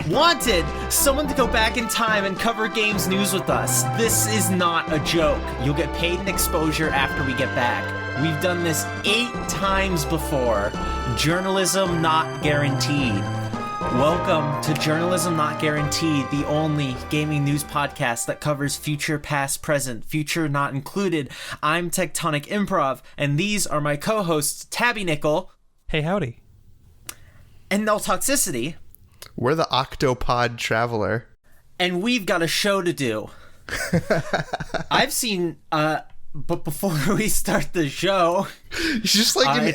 Wanted someone to go back in time and cover games news with us. This is not a joke. You'll get paid in exposure after we get back. We've done this 8 times before. Journalism not guaranteed. Welcome to Journalism Not Guaranteed, the only gaming news podcast that covers future, past, present, future not included. I'm Tectonic Improv, and these are my co-hosts, Tabby Nickel. Hey, howdy. And Null Toxicity. We're the Octopod Traveler. And we've got a show to do. I've seen, but before we start the show... You're just like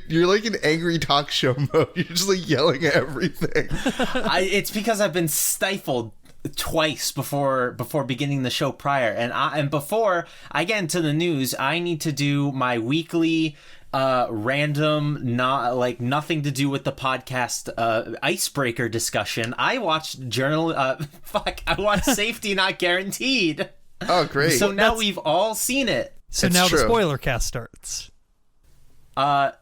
you're like in angry talk show mode. You're just like yelling at everything. It's because I've been stifled twice before beginning the show prior. And before I get into the news, I need to do my weekly... random, not like nothing to do with the podcast icebreaker discussion. I watched I watched Safety Not Guaranteed. Oh, great. So now we've all seen it. So It's now true. the spoiler cast starts. $100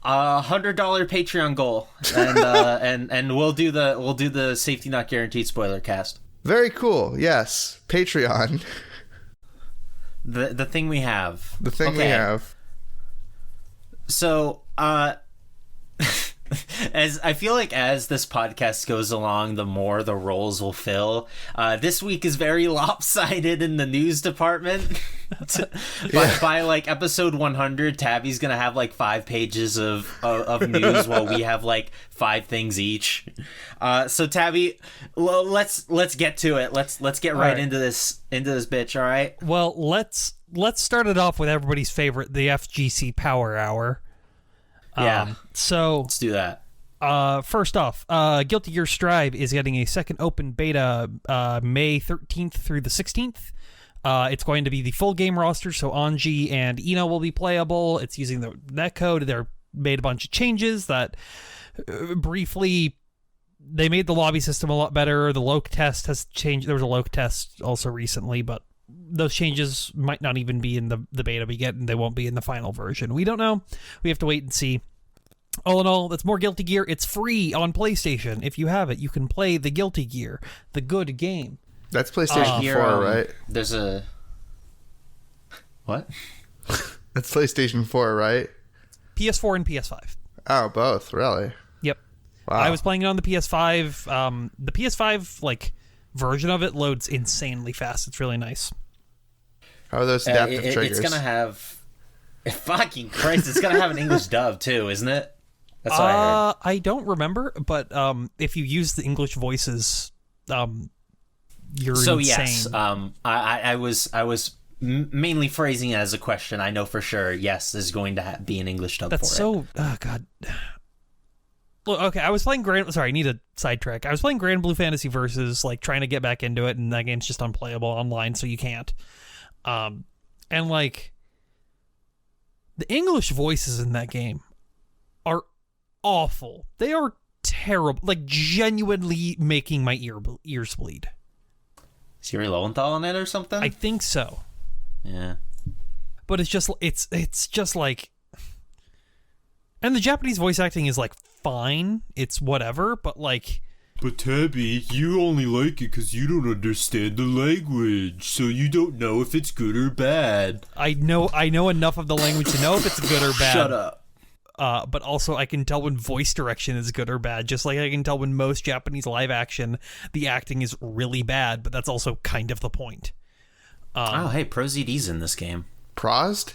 Patreon goal, and we'll do the Safety Not Guaranteed spoiler cast. Very cool. Yes. Patreon. The thing we have. The thing we have. So, as I feel like as this podcast goes along, the more the roles will fill. This week is very lopsided in the news department. By like episode 100, Tabby's gonna have like 5 pages of news, while we have like 5 things each. So Tabby, let's get to it. Let's get right into this bitch. All right. Well, let's start it off with everybody's favorite, the FGC Power Hour. Yeah. So let's do that. First off, Guilty Gear Strive is getting a second open beta May 13th through the 16th. It's going to be the full game roster, so Anji and Ino will be playable. It's using the netcode. They're made a bunch of changes that briefly... They made the lobby system a lot better. The Loke test has changed. There was a Loke test also recently, but those changes might not even be in the beta we get, and they won't be in the final version. We don't know. We have to wait and see. All in all, that's more Guilty Gear. It's free on PlayStation. If you have it, you can play the Guilty Gear, the good game. That's PlayStation 4, right? There's a... What? That's PlayStation 4, right? PS4 and PS5. Oh, both, really? Yep. Wow. I was playing it on the PS5. The PS5 like version of it loads insanely fast. It's really nice. How are those adaptive triggers? It's gonna have... Fucking Christ, it's gonna have an English dub too, isn't it? That's what I heard. I don't remember, but if you use the English voices, you're so insane. Yes, I was mainly phrasing it as a question. I know for sure, yes, there's going to be an English dub That's for so... it. Oh, God. Look, okay, I was playing Sorry, I need a sidetrack. I was playing Grand Blue Fantasy Versus, like, trying to get back into it, and that game's just unplayable online, so you can't. And, like, the English voices in that game are awful. They are terrible. Like, genuinely making my ears bleed. Is Yuri Lowenthal in it or something? I think so. Yeah. But it's just like... And the Japanese voice acting is, like, fine. It's whatever, but, like... But Tabby, you only like it because you don't understand the language, so you don't know if it's good or bad. I know enough of the language to know if it's good or bad. Shut up. But also I can tell when voice direction is good or bad, just like I can tell when most Japanese live action, the acting is really bad, but that's also kind of the point. Hey, ProZD's in this game. Prozd?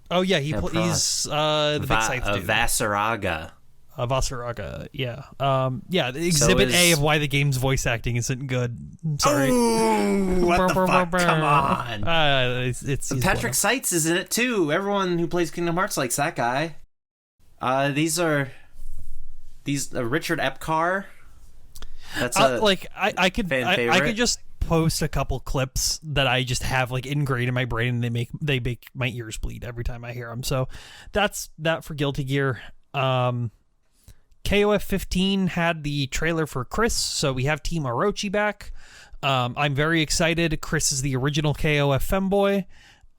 Oh yeah, he's the big scythe dude. Vasaraga. Vasaraga, yeah. The exhibit A of why the game's voice acting isn't good. I'm sorry. Ooh, what the fuck? Come on. It's Patrick Seitz is in it too. Everyone who plays Kingdom Hearts likes that guy. These Richard Epcar. That's I could fan favorite. I could just post a couple clips that I just have like ingrained in my brain, and they make my ears bleed every time I hear them. So that's that for Guilty Gear. KOF 15 had the trailer for Chris, so we have Team Orochi back. I'm very excited. Chris is the original KOF femboy,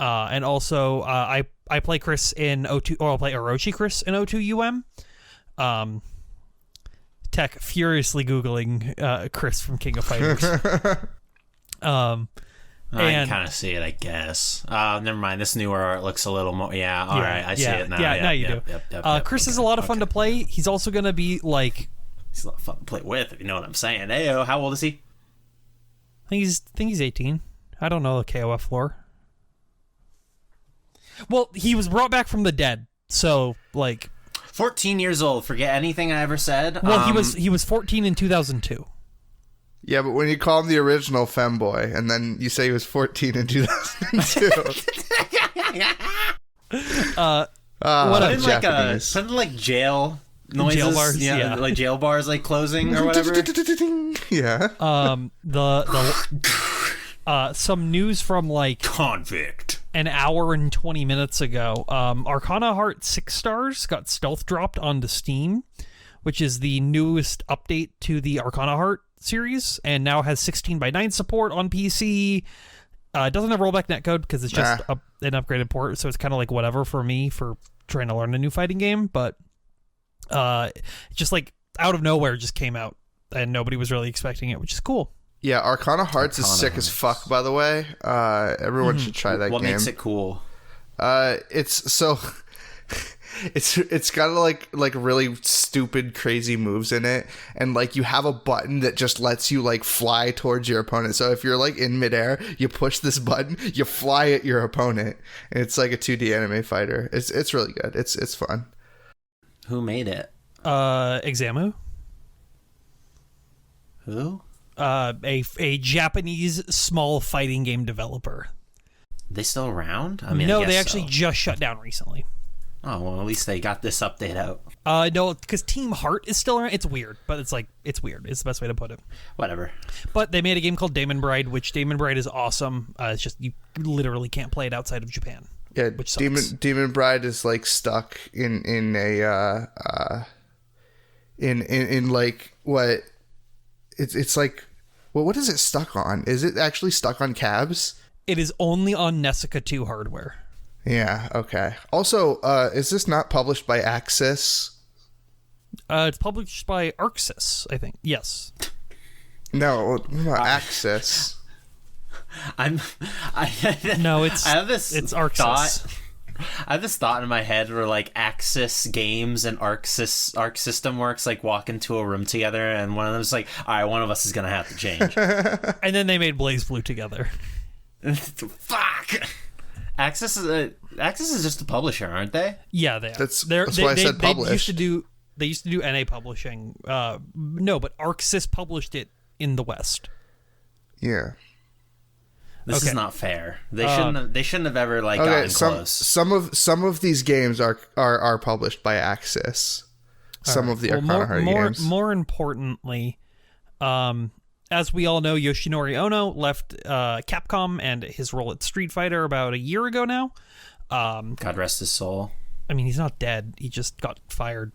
and also I play Chris in O2, or I'll play Orochi Chris in O2 UM. Tech furiously Googling Chris from King of Fighters. I can kind of see it, I guess. Never mind. This newer art looks a little more. Yeah, all right. I see it now. Yeah, now you do. Chris is a lot of fun to play. He's also going to be like. He's a lot of fun to play with, if you know what I'm saying. Heyo, how old is he? I think he's 18. I don't know the KOF lore. Well, he was brought back from the dead, so like. 14 years old. Forget anything I ever said. Well, he was 14 in 2002. Yeah, but when you call him the original femboy, and then you say he was 14 in 2002. What in Japanese. Something like jail noises, jail bars, yeah, like jail bars like closing or whatever. Yeah. Some news from like Convict. An hour and 20 minutes ago. Arcana Heart 6 stars got stealth dropped onto Steam, which is the newest update to the Arcana Heart series, and now has 16:9 support on PC. It doesn't have rollback netcode because it's just an upgraded port, so it's kind of like whatever for me for trying to learn a new fighting game, but just like out of nowhere just came out, and nobody was really expecting it, which is cool. Yeah, Arcana Hearts is sick as fuck, by the way. Everyone should try that game. What makes it cool? It's so... It's got like really stupid, crazy moves in it, and like you have a button that just lets you like fly towards your opponent. So if you're like in midair, you push this button, you fly at your opponent, and it's like a 2D anime fighter. It's really good. It's fun. Who made it? Examu. Who? A Japanese small fighting game developer. They still around? I mean, no, I guess they actually so. just shut down recently. Oh, well, at least they got this update out. No, because Team Heart is still around. It's weird, but it's weird. It's the best way to put it. Whatever. But they made a game called Damon Bride, which Damon Bride is awesome. It's just you literally can't play it outside of Japan. Yeah, which sucks. Demon Bride is like stuck in like what it's like. Well, what is it stuck on? Is it actually stuck on cabs? It is only on Nessica 2 hardware. Yeah, okay. Also, is this not published by Axis? It's published by Arxis, I think. Yes. No, what about Axis? No, it's I have this it's Arxis. thought. I have this thought in my head where like Axis Games and Arc System Works like walk into a room together, and one of them's like, all right, one of us is gonna have to change. And then they made Blaze Blue together. Fuck. Axis is just a publisher, aren't they? Yeah, they are. That's why I said published. They used to do NA publishing. No, but Arxis published it in the West. Yeah. This is not fair. They shouldn't have ever like gotten close. Some of these games are published by Axis. Some of the Arcana Heart games. More importantly, as we all know, Yoshinori Ono left Capcom and his role at Street Fighter about a year ago now. God rest his soul. I mean, he's not dead. He just got fired.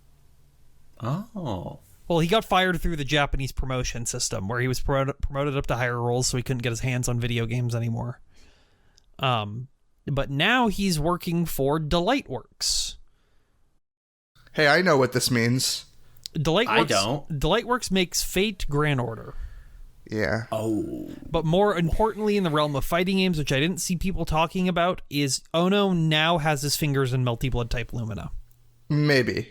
Oh. Well, he got fired through the Japanese promotion system, where he was promoted up to higher roles, so he couldn't get his hands on video games anymore. But now he's working for Delightworks. Hey, I know what this means. I don't. Delightworks makes Fate Grand Order. Yeah. Oh. But more importantly, in the realm of fighting games, which I didn't see people talking about, is Ono now has his fingers in Melty Blood type Lumina. Maybe.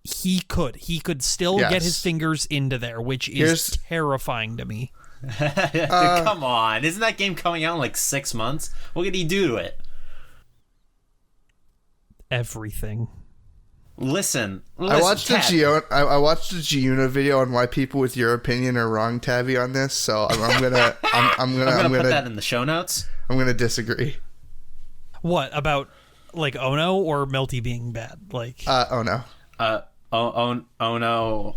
He could still get his fingers into there, which is terrifying to me. Come on. Isn't that game coming out in like 6 months? What could he do to it? Everything. Listen, I watched a Giuna video on why people with your opinion are wrong, Tabby, on this. So I'm gonna put that in the show notes. I'm gonna disagree. What about like Ono or Melty being bad? Like Ono. Oh no.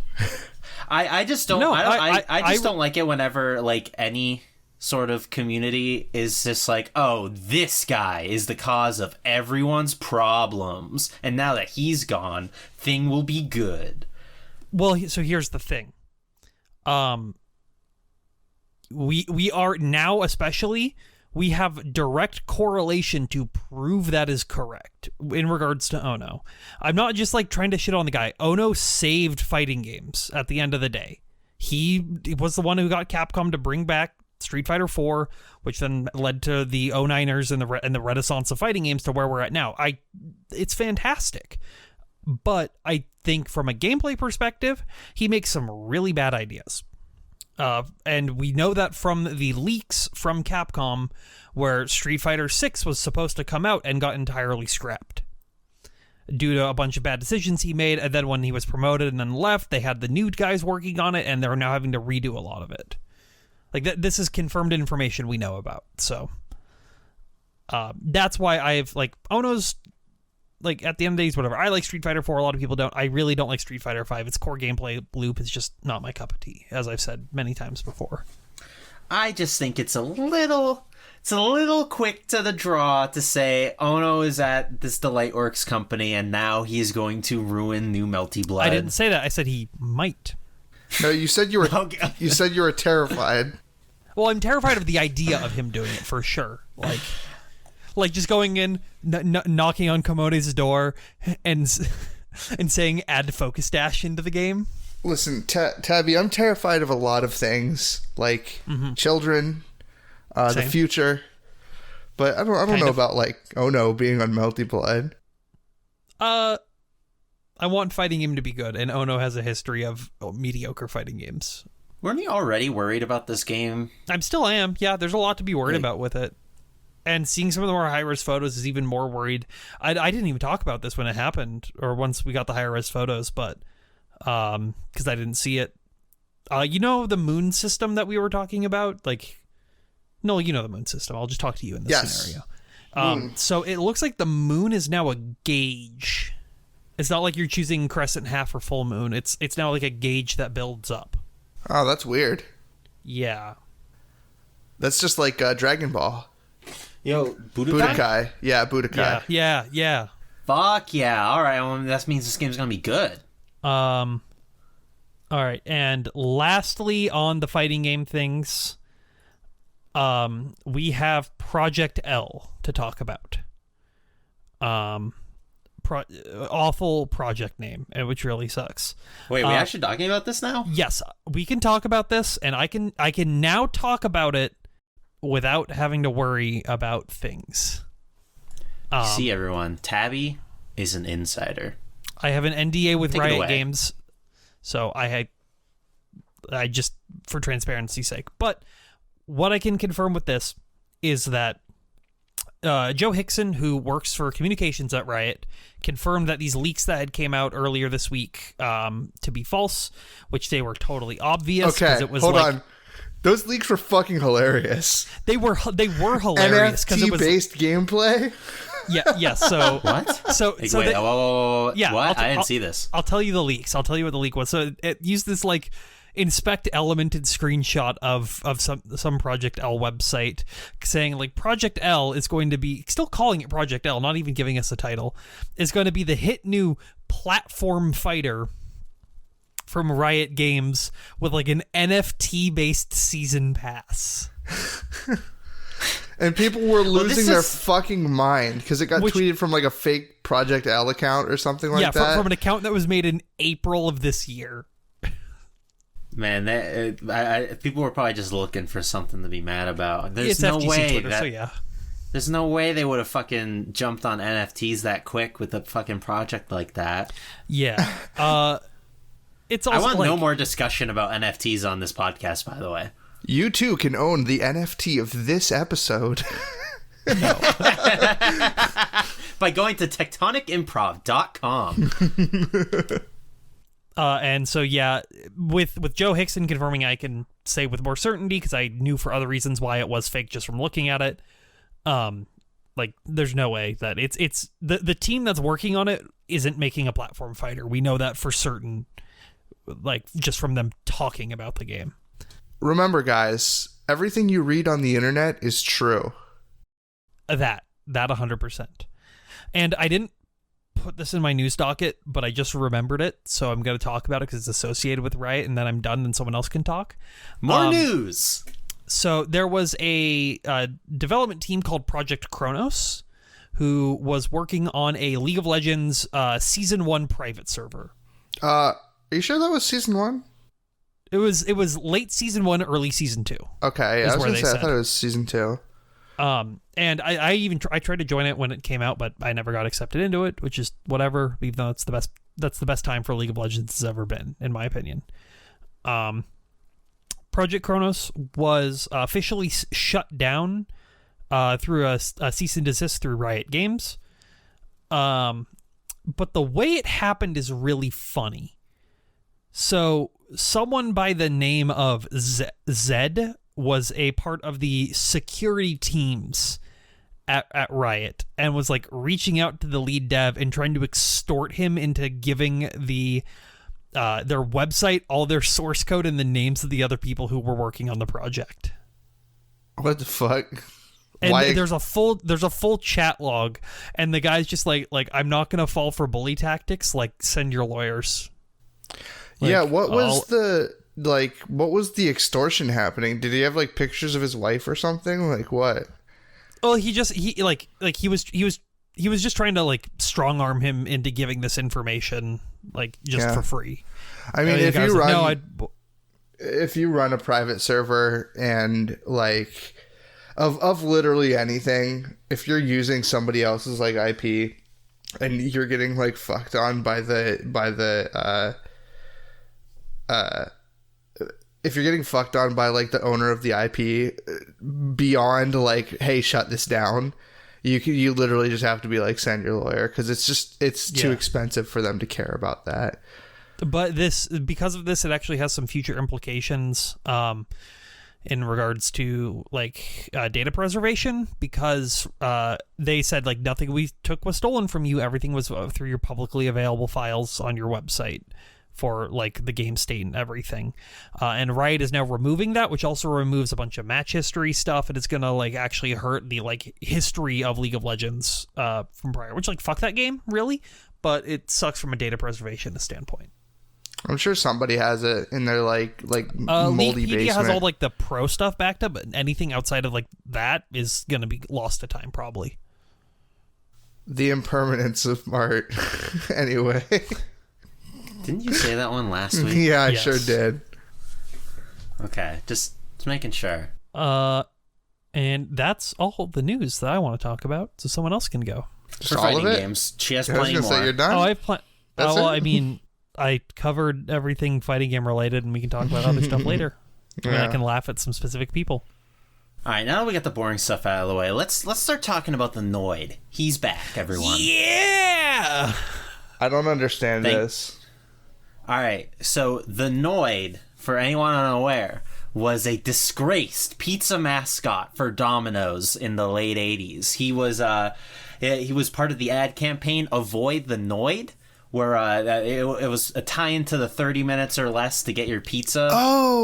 I just don't. No, I just don't like it whenever like any sort of community is just like, oh, this guy is the cause of everyone's problems, and now that he's gone, thing will be good. Well, so here's the thing. We are now, especially, we have direct correlation to prove that is correct in regards to Ono. I'm not just like trying to shit on the guy. Ono saved fighting games at the end of the day. He was the one who got Capcom to bring back Street Fighter 4, which then led to the 09ers and the renaissance of fighting games to where we're at now. It's fantastic. But I think from a gameplay perspective, he makes some really bad ideas. And we know that from the leaks from Capcom, where Street Fighter 6 was supposed to come out and got entirely scrapped due to a bunch of bad decisions he made. And then when he was promoted and then left, they had the new guys working on it, and they're now having to redo a lot of it. Like, this is confirmed information we know about. So that's why I've, like, Ono's, like, at the end of the days, whatever. I like Street Fighter 4. A lot of people don't. I really don't like Street Fighter 5. Its core gameplay loop is just not my cup of tea, as I've said many times before. I just think it's a little quick to the draw to say Ono is at this Delightworks company and now he's going to ruin New Melty Blood. I didn't say that. I said he might. No, you said you were. You said you were terrified. Well, I'm terrified of the idea of him doing it for sure. Like just going in, knocking on Komode's door, and saying "add focus dash" into the game. Listen, Tabby, I'm terrified of a lot of things, like children, the future, but I don't know about like Ono being on Melty Blood. I want fighting game to be good, and Ono has a history of mediocre fighting games. Weren't you already worried about this game? I still am. Yeah, there's a lot to be worried about with it. And seeing some of the more high-res photos is even more worried. I didn't even talk about this when it happened, or once we got the high-res photos, but because I didn't see it. You know the moon system that we were talking about? Like, no, you know the moon system. I'll just talk to you in this scenario. So it looks like the moon is now a gauge. It's not like you're choosing crescent, half, or full moon. It's now like a gauge that builds up. Oh, that's weird. Yeah. That's just like Dragon Ball. Yo, Budokai? Yeah, Budokai. Yeah. Fuck yeah. All right, well, that means this game's going to be good. All right, and lastly on the fighting game things, we have Project L to talk about. Awful project name, which really sucks. Wait, we actually talking about this now? Yes, we can talk about this, and I can now talk about it without having to worry about things. See, everyone, Tabby is an insider. I have an NDA with Take Riot Games, so I just, for transparency's sake. But what I can confirm with this is that Joe Hickson, who works for communications at Riot, confirmed that these leaks that had came out earlier this week to be false, which they were totally obvious. Okay, it was hold on. Those leaks were fucking hilarious. They were hilarious because it was NFT-based gameplay. Yeah. So what? So wait, whoa. Yeah. What? I didn't see this. I'll tell you the leaks. I'll tell you what the leak was. So it used this like inspect elemented screenshot of some Project L website saying like Project L is going to be, still calling it Project L, not even giving us a title, is going to be the hit new platform fighter from Riot Games with like an NFT based season pass. And people were losing their fucking mind because it got tweeted from like a fake Project L account or something like that. Yeah, from an account that was made in April of this year. Man, people were probably just looking for something to be mad about. There's no FTC way Twitter, so yeah. There's no way they would have fucking jumped on NFTs that quick with a fucking project like that. Yeah. It's also I want like, no more discussion about NFTs on this podcast, by the way. You too can own the NFT of this episode. By going to tectonicimprov.com. And so, yeah, with Joe Hickson confirming, I can say with more certainty, because I knew for other reasons why it was fake just from looking at it. Like, there's no way that it's the team that's working on it isn't making a platform fighter. We know that for certain, like, just from them talking about the game. Remember, guys, everything you read on the internet is true. That 100%. And I didn't put this in my news docket, but I just remembered it, so I'm going to talk about it because it's associated with Riot, and then I'm done and someone else can talk. More news! So there was a development team called Project Kronos who was working on a League of Legends Season 1 private server. Are you sure that was Season 1? It was late Season 1, early Season 2. Okay, I was going to say, I thought it was Season 2. And I tried to join it when it came out, but I never got accepted into it, which is whatever, even though that's the best time for League of Legends has ever been, in my opinion. Project Kronos was officially shut down through a cease and desist through Riot Games. But the way it happened is really funny. So someone by the name of Zed was a part of the security teams at Riot and was like reaching out to the lead dev and trying to extort him into giving their website, all their source code, and the names of the other people who were working on the project. What the fuck? And Why? there's a full chat log, and the guy's just like I'm not gonna fall for bully tactics. Like, send your lawyers. Like, yeah. What was the extortion happening? Did he have like pictures of his wife or something? Like what? Well, he was just trying to like strong arm him into giving this information for free. I mean, if you run a private server and like of literally anything, if you're using somebody else's like IP and you're getting like fucked on by the if you're getting fucked on by like the owner of the IP beyond like, hey, shut this down, you literally just have to be like, send your lawyer, because it's too expensive for them to care about that. But because of this, it actually has some future implications in regards to like data preservation, because they said like nothing we took was stolen from you. Everything was through your publicly available files on your website for like the game state and everything. And Riot is now removing that, which also removes a bunch of match history stuff, and it's gonna like actually hurt the like history of League of Legends from prior, which like fuck that game, really, but it sucks from a data preservation standpoint. I'm sure somebody has it in their like moldy Wikipedia basement. has all like the pro stuff backed up, but anything outside of like that is gonna be lost to time probably. The impermanence of art. Anyway. Didn't you say that one last week? Yeah, I Yes. sure did. Okay, just making sure. And that's all the news that I want to talk about, so someone else can go. Just For all of fighting it? games, she has I was plenty gonna more. say you're done. Oh, I've plenty. That's Well, it? I mean, I covered everything fighting game related, and we can talk about other stuff later. I mean, I can laugh at some specific people. All right, now that we got the boring stuff out of the way, let's start talking about the Noid. He's back, everyone. Yeah. I don't understand this. All right, so the Noid, for anyone unaware, was a disgraced pizza mascot for Domino's in the late 80s. He was part of the ad campaign Avoid the Noid, where it was a tie-in to the 30 minutes or less to get your pizza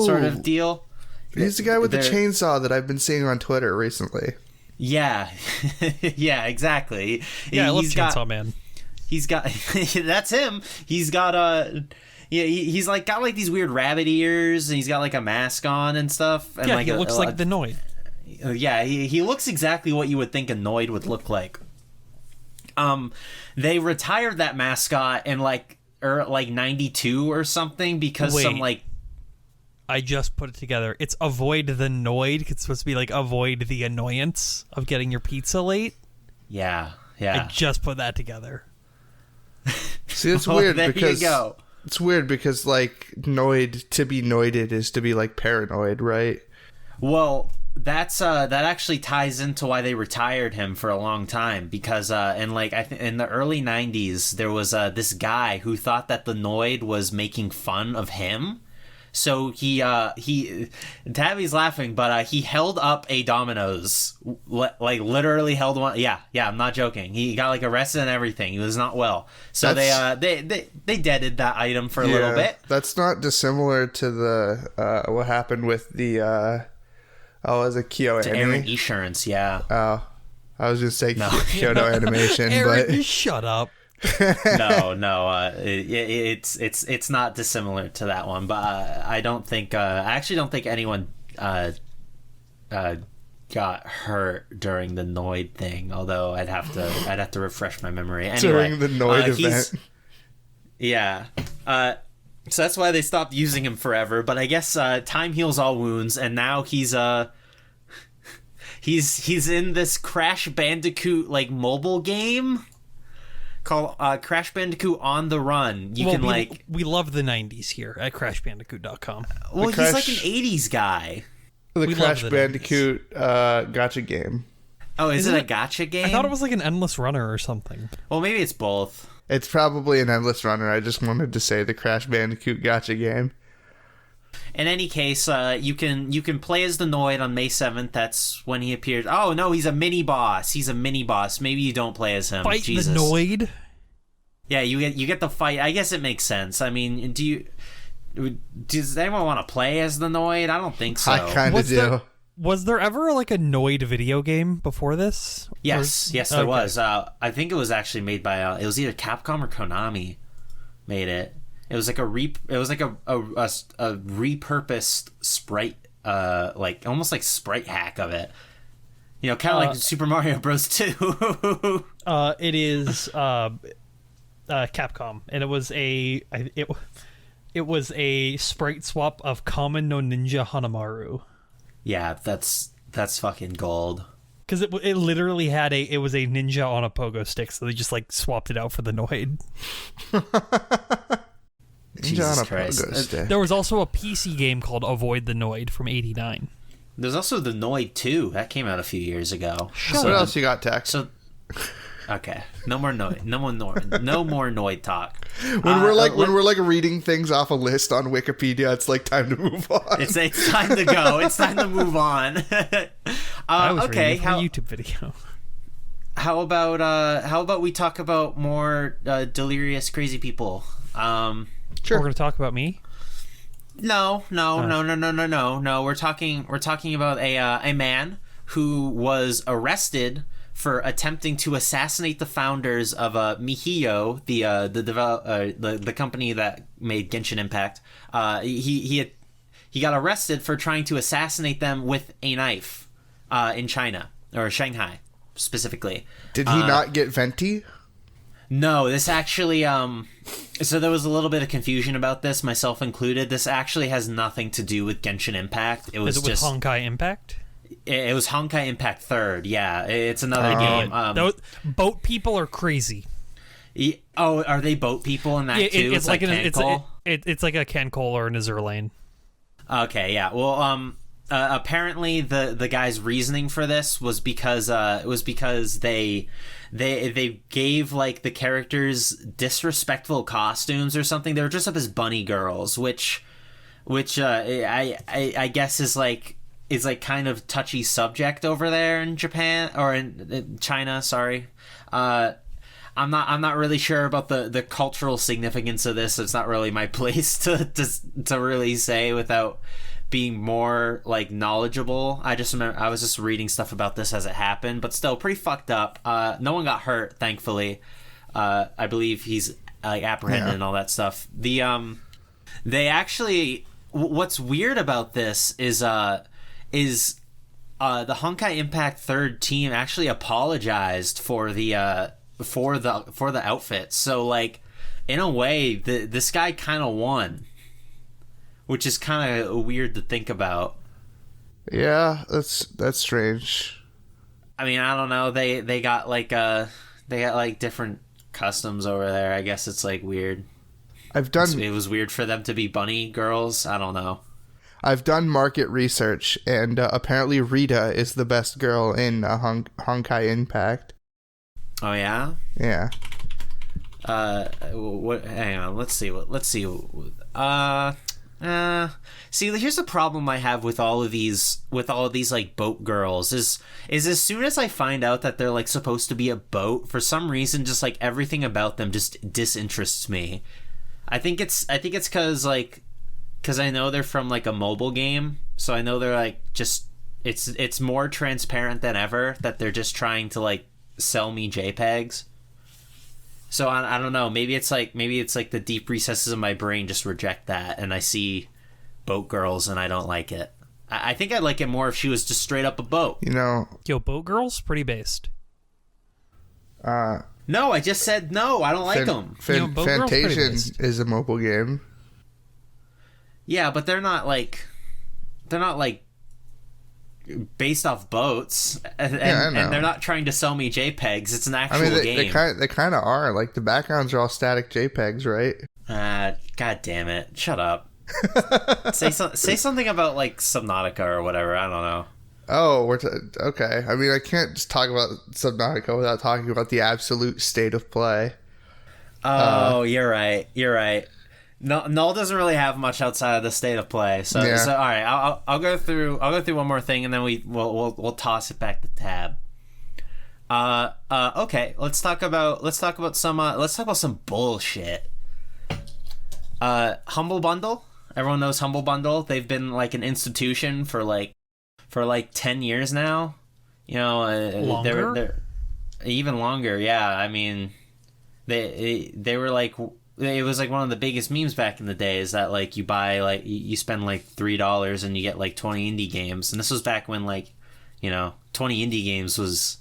sort of deal. He's the guy with the chainsaw that I've been seeing on Twitter recently. Yeah, yeah, exactly. Yeah, I love Chainsaw Man. He's got that's him. He's got he's like got like these weird rabbit ears, and he's got like a mask on and stuff. And Yeah, like he looks like the Noid. Yeah, he looks exactly what you would think a Noid would look like. They retired that mascot in like 92 or something because some like. I just put it together. It's Avoid the Noid. It's supposed to be like avoid the annoyance of getting your pizza late. Yeah. I just put that together. See, it's weird there because you go. It's weird because like Noid, to be noided is to be like paranoid, right? Well, that's that actually ties into why they retired him for a long time, because in the early 90s there was this guy who thought that the Noid was making fun of him. So he Tabby's laughing, but he held up a Domino's, like literally held one. Yeah, I'm not joking. He got like arrested and everything. He was not well. So they deaded that item for a little bit. That's not dissimilar to the what happened with the was it Kyo To Anime? Aaron Insurance, yeah. Oh, I was just saying Kyoto Animation, Aaron, but just shut up. No, it's not dissimilar to that one, but I don't think I actually don't think anyone got hurt during the Noid thing. Although I'd have to refresh my memory. Anyway, During the Noid event. Yeah. So that's why they stopped using him forever. But I guess time heals all wounds, and now he's in this Crash Bandicoot like mobile game called Crash Bandicoot on the Run. We love the 90s here at CrashBandicoot.com. Well, he's like an 80s guy. The We Crash love the Bandicoot gacha game. Oh, is it a gacha game? I thought it was like an endless runner or something. Well, maybe it's both. It's probably an endless runner. I just wanted to say the Crash Bandicoot gacha game. In any case, you can play as the Noid on May 7th. That's when he appears. Oh no, he's a mini boss. Maybe you don't play as him. Fight Jesus. the Noid? Yeah, you get the fight. I guess it makes sense. I mean, does anyone want to play as the Noid? I don't think so. I kind of do. Was there ever like a Noid video game before this? Yes, there was. I think it was actually made by it was either Capcom or Konami made it. It was like a repurposed sprite, like almost like sprite hack of it. You know, kind of like Super Mario Bros. 2. It is Capcom, and it was a sprite swap of Kamen no Ninja Hanamaru. Yeah, that's fucking gold. Because it literally had it was a ninja on a pogo stick, so they just like swapped it out for the Noid. Jesus Christ. There was also a PC game called Avoid the Noid from '89. There's also the Noid 2 that came out a few years ago. What else you got, Tex? So, okay, no more Noid talk. When we're like reading things off a list on Wikipedia, it's like time to move on. It's time to go. It's time to move on. I was okay, reading a YouTube video. How about we talk about more delirious crazy people? Sure. We're going to talk about me? No. We're talking about a man who was arrested for attempting to assassinate the founders of MiHoYo, the company that made Genshin Impact. He got arrested for trying to assassinate them with a knife in China, or Shanghai specifically. Did he not get venti? No, this actually so there was a little bit of confusion about this, myself included. This actually has nothing to do with Genshin Impact. It was Is it with Honkai Impact? It was Honkai Impact 3rd. Yeah, it's another game. Boat people are crazy. Are they boat people in that too? It's like it's like a Ken Cole or an Azur. Okay, yeah. Well, apparently the guy's reasoning for this was because they gave like the characters disrespectful costumes or something. They were dressed up as bunny girls, which I guess is like kind of touchy subject over there in Japan or in China. Sorry, I'm not really sure about the cultural significance of this. It's not really my place to really say without being more like knowledgeable. I just remember I was just reading stuff about this as it happened, but still pretty fucked up. No one got hurt, thankfully. I believe he's like apprehended and all that stuff. They actually, what's weird about this is the Honkai Impact 3rd team actually apologized for the outfit. So like in a way, this guy kind of won, which is kind of weird to think about. Yeah, that's strange. I mean, I don't know. They got like different customs over there. I guess it's like weird. It was weird for them to be bunny girls. I don't know. I've done market research, and apparently Rita is the best girl in Honkai Impact. Oh yeah. Yeah. What? Hang on. Let's see. See, here's the problem I have with all of these like boat girls is as soon as I find out that they're like supposed to be a boat, for some reason just like everything about them just disinterests me. I think it's because I know they're from like a mobile game, so I know they're like just it's more transparent than ever that they're just trying to like sell me JPEGs. So I don't know. Maybe it's like the deep recesses of my brain just reject that, and I see boat girls and I don't like it. I think I'd like it more if she was just straight up a boat. You know, Yo, Boat Girls, pretty based. No, I just said no. I don't like them. Boat Girls pretty Fantasia based. is a mobile game. Yeah, but they're not like based off boats, and I know. they're not trying to sell me JPEGs. It's an I actual mean, game. they kind of are. Like, the backgrounds are all static JPEGs, right? God damn it! Shut up. say something about like Subnautica or whatever. I don't know. Oh, okay. I mean, I can't just talk about Subnautica without talking about the absolute state of play. Oh, you're right. You're right. No, Null doesn't really have much outside of the state of play. So, Yeah. all right, I'll go through one more thing, and then we'll toss it back to Tab. Okay, let's talk about some bullshit. Humble Bundle. Everyone knows Humble Bundle. They've been like an institution for like 10 years now. You know, Longer? they're even longer. Yeah, I mean, they were like. It was like one of the biggest memes back in the day is that like you buy like you spend like $3 and you get like 20 indie games, and this was back when like 20 indie games was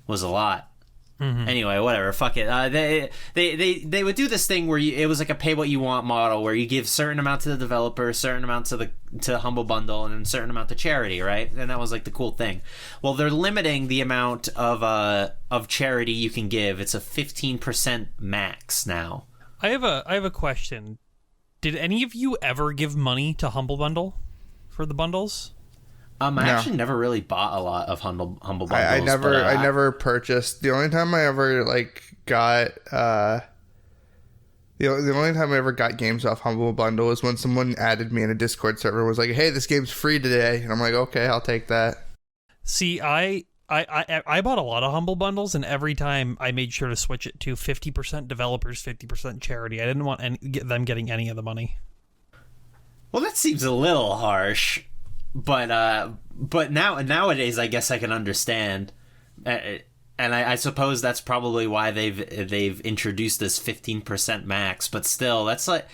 a lot. Mm-hmm. Anyway, whatever, fuck it. They would do this thing where it was like a pay what you want model where you give certain amount to the developer, certain amount to Humble Bundle, and then certain amount to charity, right? And that was like the cool thing. Well, they're limiting the amount of charity you can give. It's a 15% max now. I have a question. Did any of you ever give money to Humble Bundle for the bundles? I No. actually never really bought a lot of Humble Bundles. I but, never purchased. The only time I ever like got the only time I ever got games off Humble Bundle was when someone added me in a Discord server and was like, "Hey, this game's free today," and I'm like, "Okay, I'll take that." See, I bought a lot of Humble Bundles, and every time I made sure to switch it to 50% developers, 50% charity. I didn't want them getting any of the money. Well, that seems a little harsh, but nowadays I guess I can understand, and I suppose that's probably why they've introduced this 15% max. But still, that's like,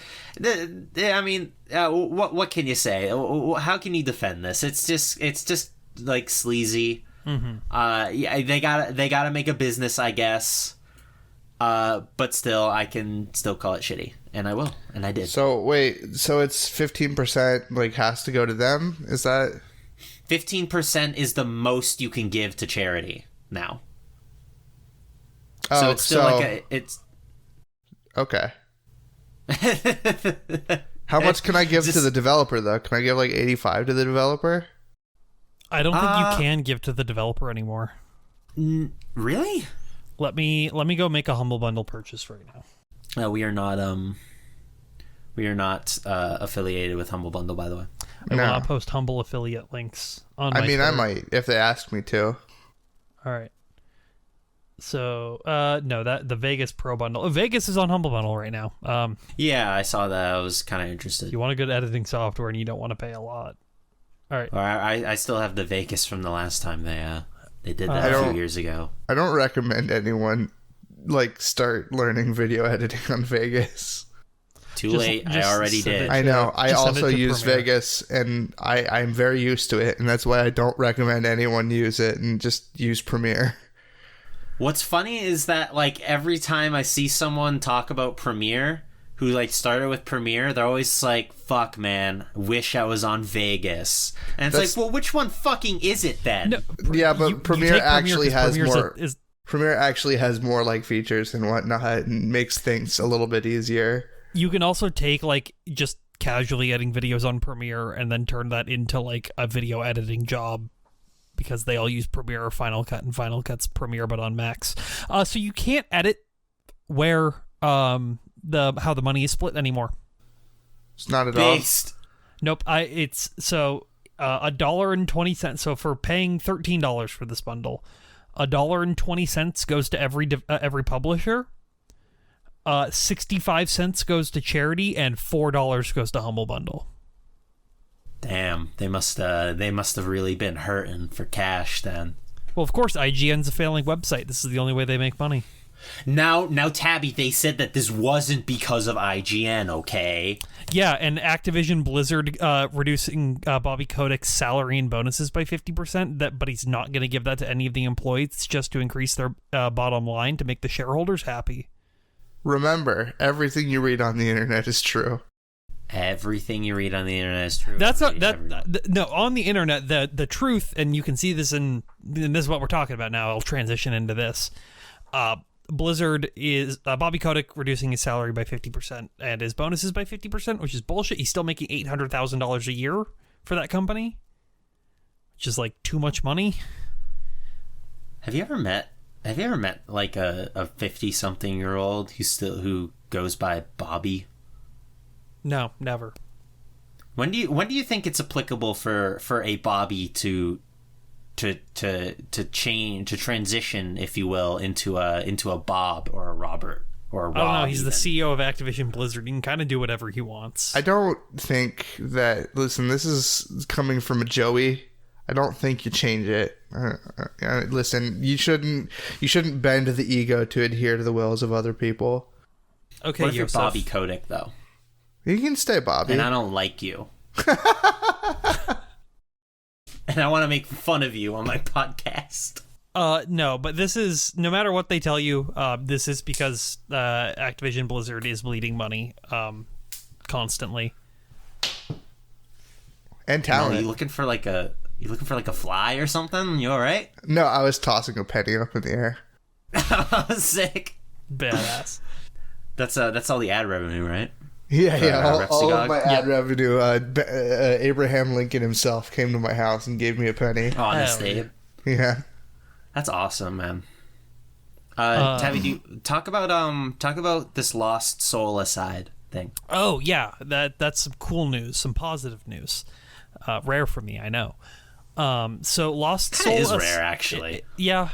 I mean, what can you say? How can you defend this? It's just like sleazy. Mm-hmm. Yeah, they gotta make a business, I guess. But still, I can still call it shitty, and I will, and I did. So wait, so it's 15% like has to go to them? Is that 15% is the most you can give to charity now? Oh, So it's still it's okay. How much can I give to the developer though? Can I give like 85 to the developer? I don't think you can give to the developer anymore. Really? Let me go make a Humble Bundle purchase right now. No, we are not affiliated with Humble Bundle, by the way. I will not post Humble affiliate links on my I Twitter. might if they ask me to. All right. So, no, that the Vegas Pro Bundle. Vegas is on Humble Bundle right now. Yeah, I saw that. I was kind of interested. You want a good editing software and you don't want to pay a lot. All right. Or I still have the Vegas from the last time they did that a few years ago. I don't recommend anyone like start learning video editing on Vegas. Too late. I already did. I know. I Just send also it to use Premiere. Vegas, and I'm very used to it, and that's why I don't recommend anyone use it and just use Premiere. What's funny is that like every time I see someone talk about Premiere who like started with Premiere, they're always like, "Fuck, man, wish I was on Vegas." And it's like, well, which one fucking is it then? No, Yeah, but you Premiere take actually 'cause has Premiere's more. is Premiere actually has more like features and whatnot, and makes things a little bit easier. you can also take like just casually editing videos on Premiere and then turn that into like a video editing job because they all use Premiere or Final Cut, and Final Cut's Premiere but on Max. So you can't edit where how the money is split anymore. It's not at all. Based. Nope. It's so $1.20. So for paying $13 for this bundle, $1.20 goes to every publisher. 65 cents goes to charity, and $4 goes to Humble Bundle. Damn, they must have really been hurting for cash then. Well, of course, IGN's a failing website. This is the only way they make money. Now, Tabby, they said that this wasn't because of IGN, okay? Yeah, and Activision Blizzard reducing Bobby Kotick's salary and bonuses by 50%, but he's not going to give that to any of the employees just to increase their bottom line to make the shareholders happy. Remember, everything you read on the internet is true. Everything you read on the internet is true. That's not no, on the internet, the truth, and you can see this and this is what we're talking about now. I'll transition into this. Blizzard is Bobby Kotick reducing his salary by 50% and his bonuses by 50%, which is bullshit. He's still making $800,000 a year for that company, which is like too much money. Have you ever met like a 50-something-year-old who goes by Bobby? No, never. When do you think it's applicable for a Bobby to transition, if you will, into a Bob or a Robert or a Rob? I don't know. He's even. the CEO of Activision Blizzard. He can kind of do whatever he wants. I don't think that. Listen, this is coming from a Joey. I don't think you change it. Listen, you shouldn't bend the ego to adhere to the wills of other people. Okay, What if you're Yosef. Bobby Kotick though? You can stay Bobby. And I don't like you. And I want to make fun of you on my podcast. No, but this is, no matter what they tell you, this is because Activision Blizzard is bleeding money constantly. And No, talent. you looking for like a fly or something? You all right? No, I was tossing a penny up in the air. Sick. Badass. That's all the ad revenue, right? Yeah. All of Repsigog? my ad revenue. Abraham Lincoln himself came to my house and gave me a penny. Honest, Hell yeah. Abe. Yeah. That's awesome, man. Tabby, do you talk about this Lost Soul Aside thing? Oh yeah, that's some cool news, some positive news. Rare for me, I know. So Lost Soul Kinda is rare, actually. Yeah.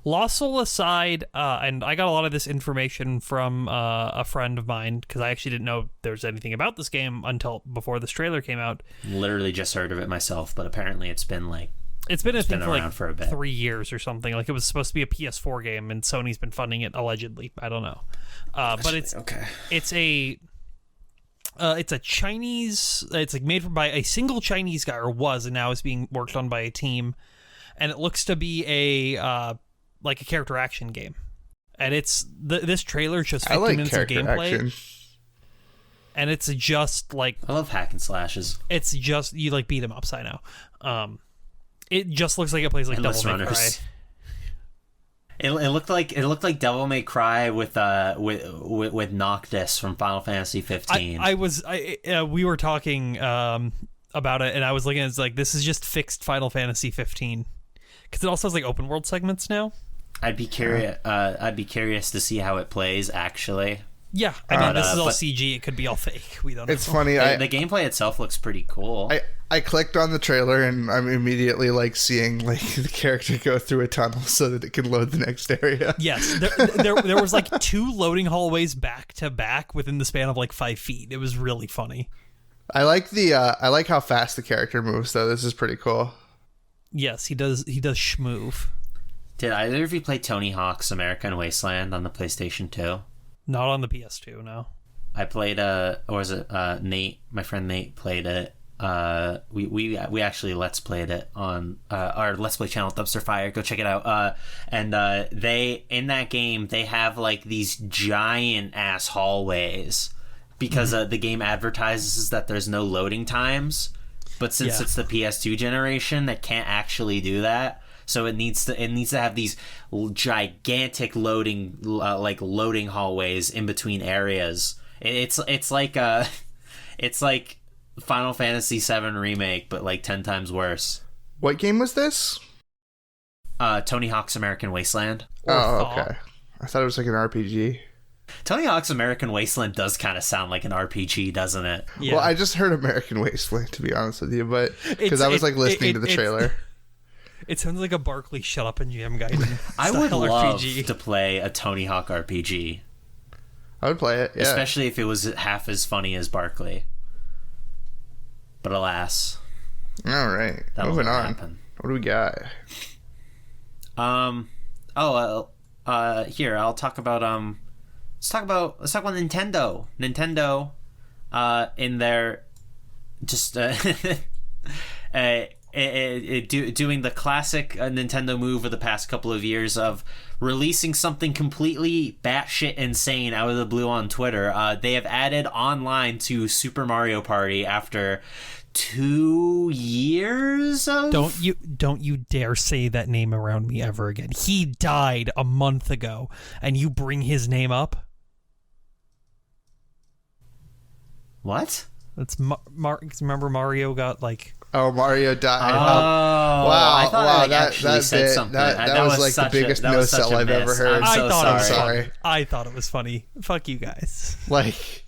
Lost Soul Aside, and I got a lot of this information from a friend of mine because I actually didn't know there was anything about this game until before this trailer came out. Literally just heard of it myself, but apparently it's been a thing for around like for a bit. 3 years or something. Like it was supposed to be a PS4 game, and Sony's been funding it allegedly. I don't know, but it's okay. It's a Chinese. It's like made by a single Chinese guy, or was, and now is being worked on by a team, and it looks to be a like a character action game. And it's this trailer shows 15 minutes of gameplay, action. and it's just like I love hack and slashes. it's just you like beat 'em ups. I know. It just looks like it plays like Endless Devil May Cry. Runners. It looked like Devil May Cry with Noctis from Final Fantasy 15. We were talking about it, and I was looking at it's like this is just fixed Final Fantasy 15 because it also has like open world segments now. I'd be curious. I'd be curious to see how it plays. Actually, Yeah, I mean this is all but- CG. It could be all fake. We don't know. It's funny. the gameplay itself looks pretty cool. I clicked on the trailer and I'm immediately like seeing like the character go through a tunnel so that it can load the next area. Yes, there was like 2 loading hallways back to back within the span of like 5 feet. It was really funny. I like how fast the character moves though. This is pretty cool. Yes, he does schmoove. Did either of you play Tony Hawk's American Wasteland on the PlayStation 2? Not on the PS2, no. I played or was it Nate? My friend Nate played it. We actually Let's Played it on our Let's Play channel, Dumpster Fire. Go check it out. And they in that game they have like these giant ass hallways because the game advertises that there's no loading times, but since it's the PS2 generation, that can't actually do that. So it needs to have these gigantic loading hallways in between areas. It's like Final Fantasy VII Remake, but like 10 times worse. What game was this? Tony Hawk's American Wasteland. Okay. I thought it was like an RPG. Tony Hawk's American Wasteland does kind of sound like an RPG, doesn't it? Yeah. Well, I just heard American Wasteland to be honest with you, but because I was like listening to the trailer. It sounds like a Barkley Shut Up and Jam Guide. I would love RPG. to play a Tony Hawk RPG, I would play it, yeah. especially if it was half as funny as Barkley. But alas, All right, that'll moving never on. happen. What do we got? Here I'll talk about let's talk about Nintendo. Nintendo, in their just doing the classic Nintendo move of the past couple of years of releasing something completely batshit insane out of the blue on Twitter. They have added online to Super Mario Party after 2 years of... Don't you dare say that name around me ever again. He died a month ago, and you bring his name up? What? That's remember Mario got like... Oh, Mario died. Wow! I thought I actually said something. That was like the biggest no-sell I've ever heard. I'm sorry. I thought it was funny. Fuck you guys. Like...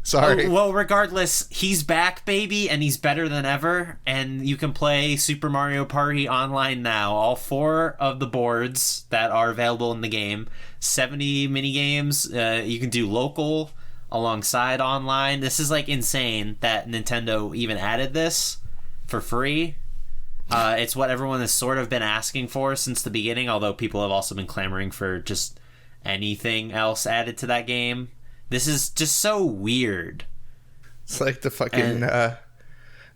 Sorry. Well, regardless, he's back, baby, and he's better than ever. And you can play Super Mario Party online now. All 4 of the boards that are available in the game. 70 minigames. You can do local alongside online. This is like insane that Nintendo even added this for free. It's what everyone has sort of been asking for since the beginning, although people have also been clamoring for just anything else added to that game. This is just so weird. It's like the fucking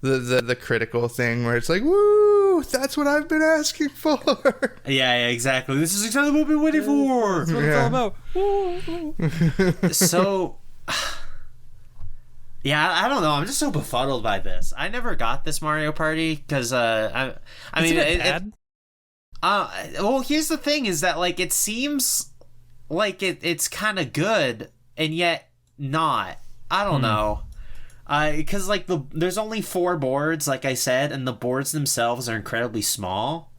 the critical thing where it's like, woo, that's what I've been asking for. Yeah, exactly. This is exactly what we've been waiting for. That's what it's all about. So, yeah, I don't know. I'm just so befuddled by this. I never got this Mario Party because I mean, bad? Well, here's the thing: is that like it seems like it's kind of good. And yet not. I don't know. Because like there's only 4 boards, like I said, and the boards themselves are incredibly small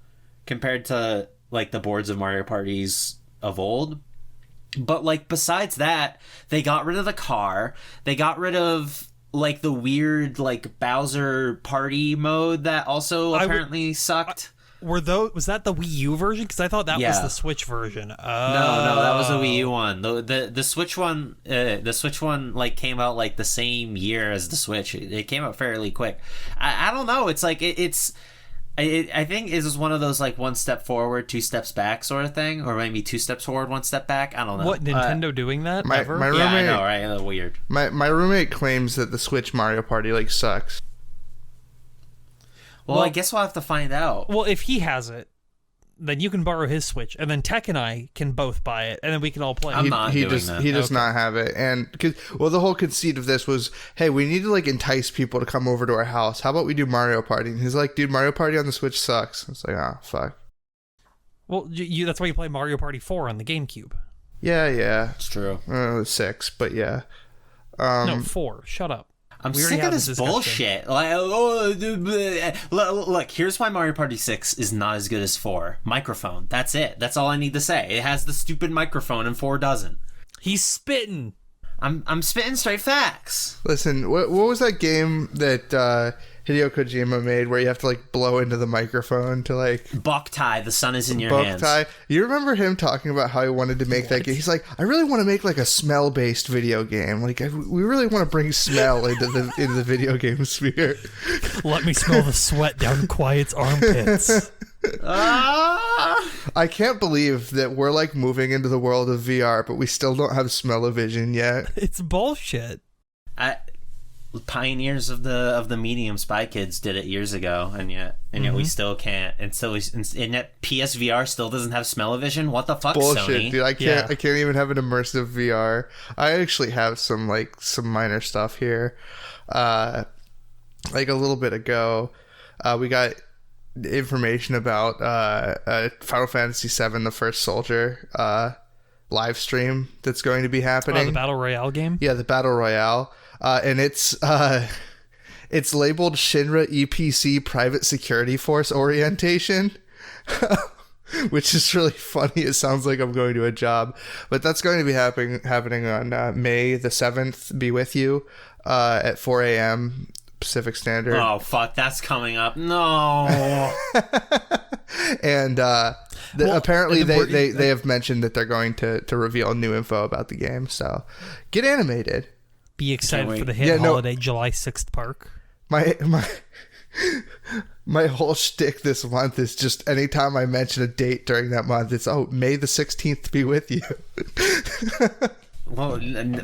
compared to like the boards of Mario Parties of old. But like besides that, they got rid of the car. They got rid of like the weird like Bowser party mode that also apparently sucked. Was that the Wii U version? Because I thought that was the Switch version. No, that was the Wii U one. The Switch one, like came out like the same year as the Switch. It came out fairly quick. I don't know. It's like I think this is one of those like 1 step forward, 2 steps back sort of thing, or maybe 2 steps forward, 1 step back. I don't know. What, Nintendo doing that? My roommate, yeah, I know, right? That's weird. My roommate claims that the Switch Mario Party like sucks. Well, I guess we'll have to find out. Well, if he has it, then you can borrow his Switch, and then Tech and I can both buy it, and then we can all play. I'm not doing that. He does not have it, and the whole conceit of this was, hey, we need to like entice people to come over to our house. How about we do Mario Party? And he's like, dude, Mario Party on the Switch sucks. I was like, ah, fuck. Well, that's why you play Mario Party 4 on the GameCube. Yeah, it's true. 6, but yeah. No, 4. Shut up. I'm sick of this bullshit. Like, look, here's why Mario Party 6 is not as good as 4. Microphone. That's it. That's all I need to say. It has the stupid microphone and 4 doesn't. He's spitting. I'm spitting straight facts. Listen, what was that game that Hideo Kojima made where you have to like blow into the microphone to like Boktai, the sun is in your hands. Boktai. You remember him talking about how he wanted to make that game? He's like, I really want to make like a smell based video game. Like we really want to bring smell into the video game sphere. Let me smell the sweat down Quiet's armpits. I can't believe that we're like moving into the world of VR, but we still don't have smell-o-vision yet. It's bullshit. Pioneers of the medium, Spy Kids did it years ago, and yet we still can't. And yet PSVR still doesn't have smell-o-vision. What the fuck, bullshit, Sony? Dude, I can't even have an immersive VR. I actually have some minor stuff here. Like a little bit ago, we got information about Final Fantasy VII: The First Soldier live stream that's going to be happening. The Battle Royale game? Yeah, the Battle Royale. And it's labeled Shinra EPC Private Security Force Orientation, which is really funny. It sounds like I'm going to a job. But that's going to be happening on May the 7th. Be with you at 4 a.m. Pacific Standard. Oh, fuck, that's coming up. No. And apparently they have mentioned that they're going to reveal new info about the game. So get animated. Be excited for the hit holiday July 6th park. My My whole shtick this month is just anytime I mention a date during that month, it's, May the 16th be with you. Well,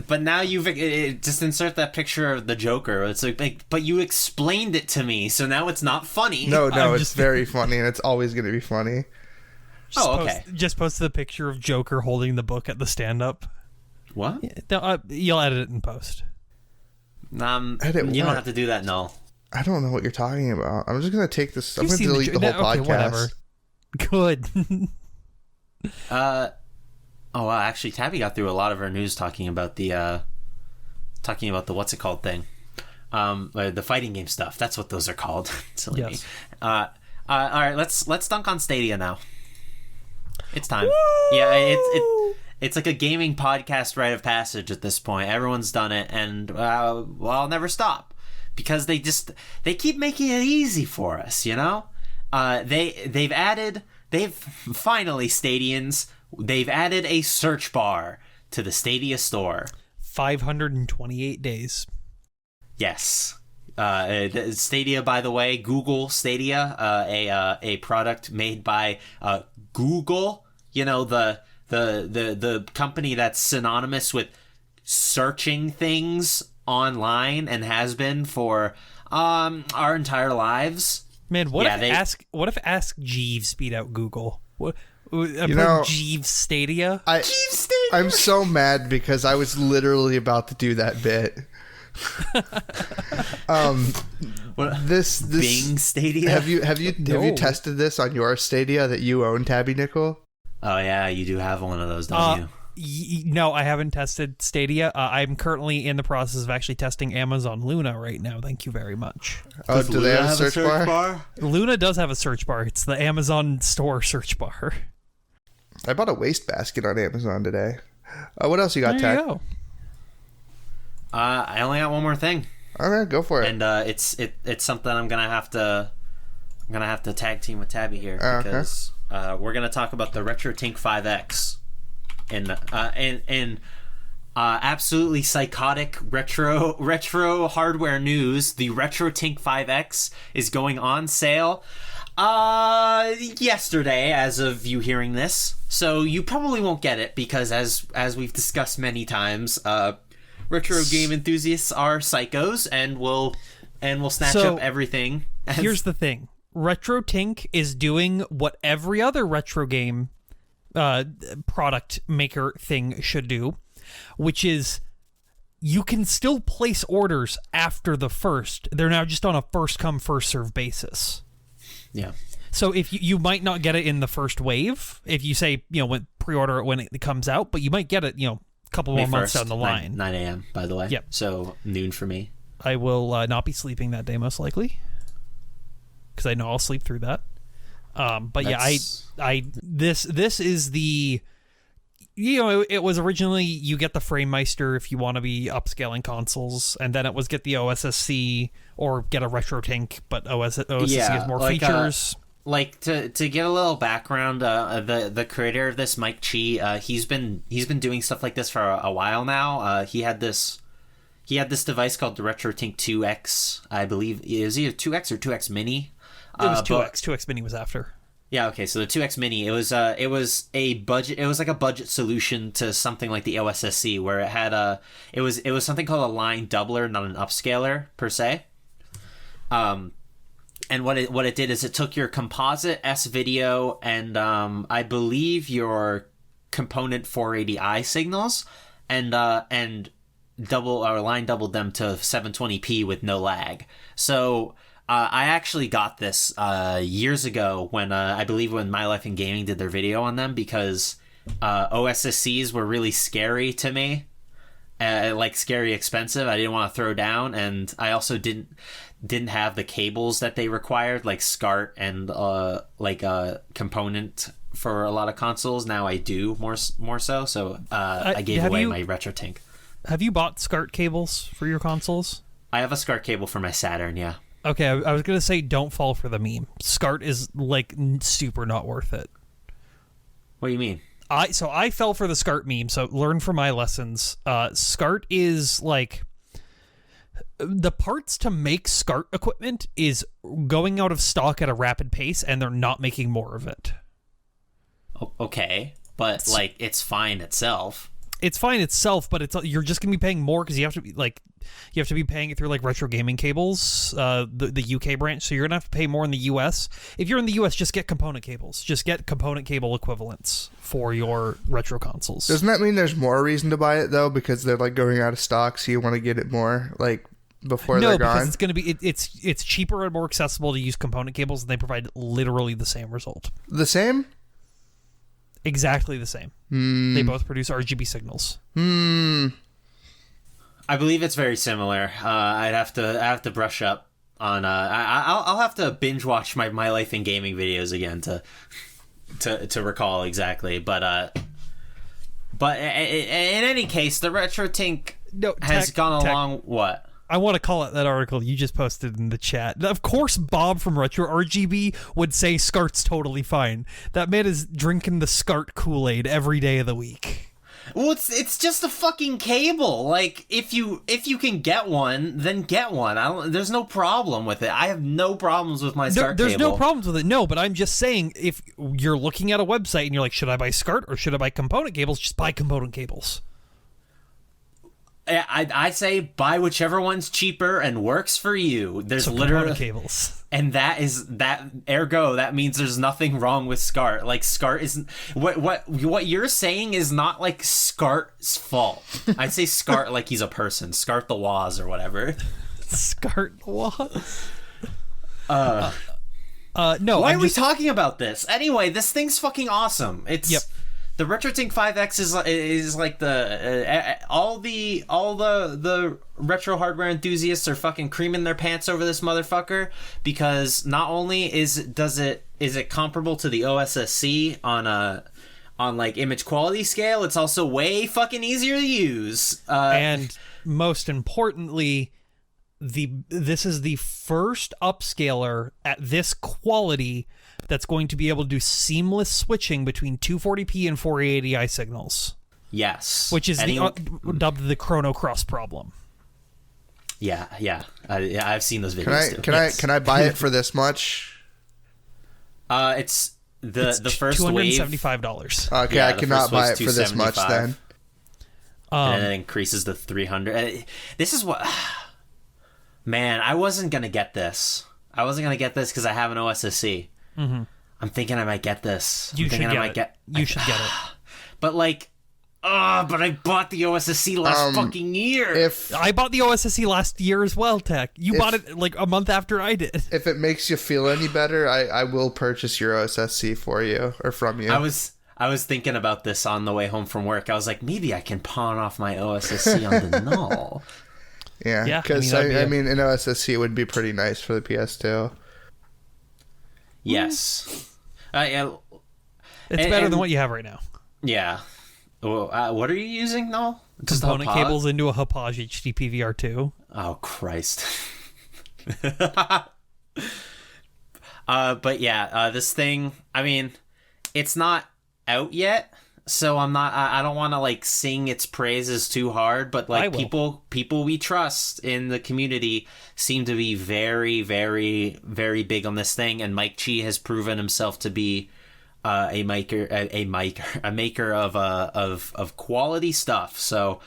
but now just insert that picture of the Joker. It's like, but you explained it to me, so now it's not funny. No, it's very funny, and it's always going to be funny. Okay. Just post the picture of Joker holding the book at the stand-up. What? You'll edit it in post. You don't have to do that, no. I don't know what you're talking about. I'm just going to take this. I'm going to delete the whole podcast. Whatever. Good. Oh, wow, actually, Tabby got through a lot of her news talking about the what's it called thing, the fighting game stuff. That's what those are called. Silly me. All right, let's dunk on Stadia now. It's time. Woo! Yeah, it's like a gaming podcast rite of passage at this point. Everyone's done it, and I'll never stop because they keep making it easy for us. You know, they've finally Stadians. They've added a search bar to the Stadia store. 528 days. Yes. Stadia, by the way, Google Stadia, a product made by Google. You know, the company that's synonymous with searching things online and has been for our entire lives. Man, what if Ask Jeeves beat out Google? What? Jeeves Stadia? Jeeves Stadia! I'm so mad because I was literally about to do that bit. This Bing Stadia? Have you tested this on your Stadia that you own, Tabby Nickel? Oh yeah, you do have one of those, don't you? No, I haven't tested Stadia. I'm currently in the process of actually testing Amazon Luna right now. Thank you very much. Oh, do they have a search bar? Luna does have a search bar. It's the Amazon store search bar. I bought a wastebasket on Amazon today. What else you got, Tech? There you go. I only got one more thing. All right, go for it. And it's something I'm gonna have to tag team with Tabby here because we're gonna talk about the RetroTink 5X in absolutely psychotic retro hardware news. The RetroTink 5X is going on sale yesterday as of you hearing this, so you probably won't get it because as we've discussed many times, retro game enthusiasts are psychos and will snatch up everything. Here's the thing. RetroTink is doing what every other retro game product maker thing should do, which is you can still place orders after the first. They're now just on a first come first serve basis. Yeah. So if you might not get it in the first wave, if you say, when pre-order it when it comes out, but you might get it, a couple more months down the line. 9 a.m., by the way. Yep. So noon for me. I will not be sleeping that day, most likely, because I know I'll sleep through that. But this is the, it was originally you get the FrameMeister if you want to be upscaling consoles, and then it was get the OSSC or get a RetroTink, but OSSC has more features. To get a little background, the creator of this, Mike Chi, he's been doing stuff like this for a while now. He had this device called the RetroTink 2X, I believe. Is either 2X or 2X Mini? It was 2X. 2X Mini was after. Yeah, okay, so the 2X Mini, it was a budget, it was like a budget solution to something like the OSSC, where it had it was something called a line doubler, not an upscaler per se. And what it did is it took your composite S-video and I believe your component 480i signals and line doubled them to 720p with no lag. So I actually got this years ago when I believe when My Life in Gaming did their video on them, because OSSCs were really scary to me, like scary expensive. I didn't want to throw down, and I also didn't have the cables that they required, like SCART and like a component for a lot of consoles. Now I do more so. So I gave away my RetroTink. Have you bought SCART cables for your consoles? I have a SCART cable for my Saturn, yeah. Okay, I was going to say don't fall for the meme. SCART is, like, super not worth it. What do you mean? I fell for the SCART meme, so learn from my lessons. SCART is, like... The parts to make SCART equipment is going out of stock at a rapid pace, and they're not making more of it. Okay, but like it's fine itself. It's fine itself, but you're just gonna be paying more because you have to be paying it through like retro gaming cables, the UK branch. So you're gonna have to pay more in the US. If you're in the US, just get component cables. Just get component cable equivalents for your retro consoles. Doesn't that mean there's more reason to buy it though, because they're like going out of stock, so you want to get it more like before they're gone? No, because it's gonna be it's cheaper and more accessible to use component cables, and they provide literally the same result. The same? Exactly the same. They both produce RGB signals. I believe it's very similar. I have to brush up on. I'll have to binge watch my life in gaming videos again to recall exactly. But in any case, the RetroTink has gone along. What? I want to call it that article you just posted in the chat. Of course, Bob from Retro RGB would say SCART's totally fine. That man is drinking the SCART Kool-Aid every day of the week. Well, it's just a fucking cable. Like, if you can get one, then get one. There's no problem with it. I have no problems with my SCART cable. There's no cable. problems with it, no, but I'm just saying, if you're looking at a website and you're like, should I buy SCART or should I buy component cables? Just buy component cables. I say buy whichever one's cheaper and works for you. There's literally cables, and that ergo that means there's nothing wrong with SCART. Like SCART isn't what you're saying is not like SCART's fault. I'd say SCART like he's a person, SCART the Waz or whatever. SCART the Waz. No. Why are we talking about this anyway? This thing's fucking awesome. It's The RetroTink 5X is like all the retro hardware enthusiasts are fucking creaming their pants over this motherfucker, because not only is it comparable to the OSSC on like image quality scale, it's also way fucking easier to use. And most importantly, this is the first upscaler at this quality that's going to be able to do seamless switching between 240p and 480i signals. Yes. Which is dubbed the Chrono Cross problem. Yeah. I've seen those videos. Can I buy it for this much? It's the first $275. Okay, yeah, I cannot buy it for this much then. And then it increases to 300. This is what... Man, I wasn't going to get this. I wasn't going to get this because I have an OSSC. Mm-hmm. I'm thinking I might get this. You should get it. You should get it. But like, but I bought the OSSC last fucking year. I bought the OSSC last year as well, Tech. You bought it like a month after I did. If it makes you feel any better, I will purchase your OSSC for you or from you. I was thinking about this on the way home from work. I was like, maybe I can pawn off my OSSC on the null. Yeah, because I mean, an OSSC would be pretty nice for the PS2. Yes. It's better than what you have right now. Yeah. Well, what are you using now? Component cables into a Hauppauge HDP VR2. Oh, Christ. But yeah, this thing, I mean, it's not out yet, so I don't want to like sing its praises too hard, but like people we trust in the community seem to be very, very, very big on this thing, and Mike Chi has proven himself to be a maker of quality stuff. So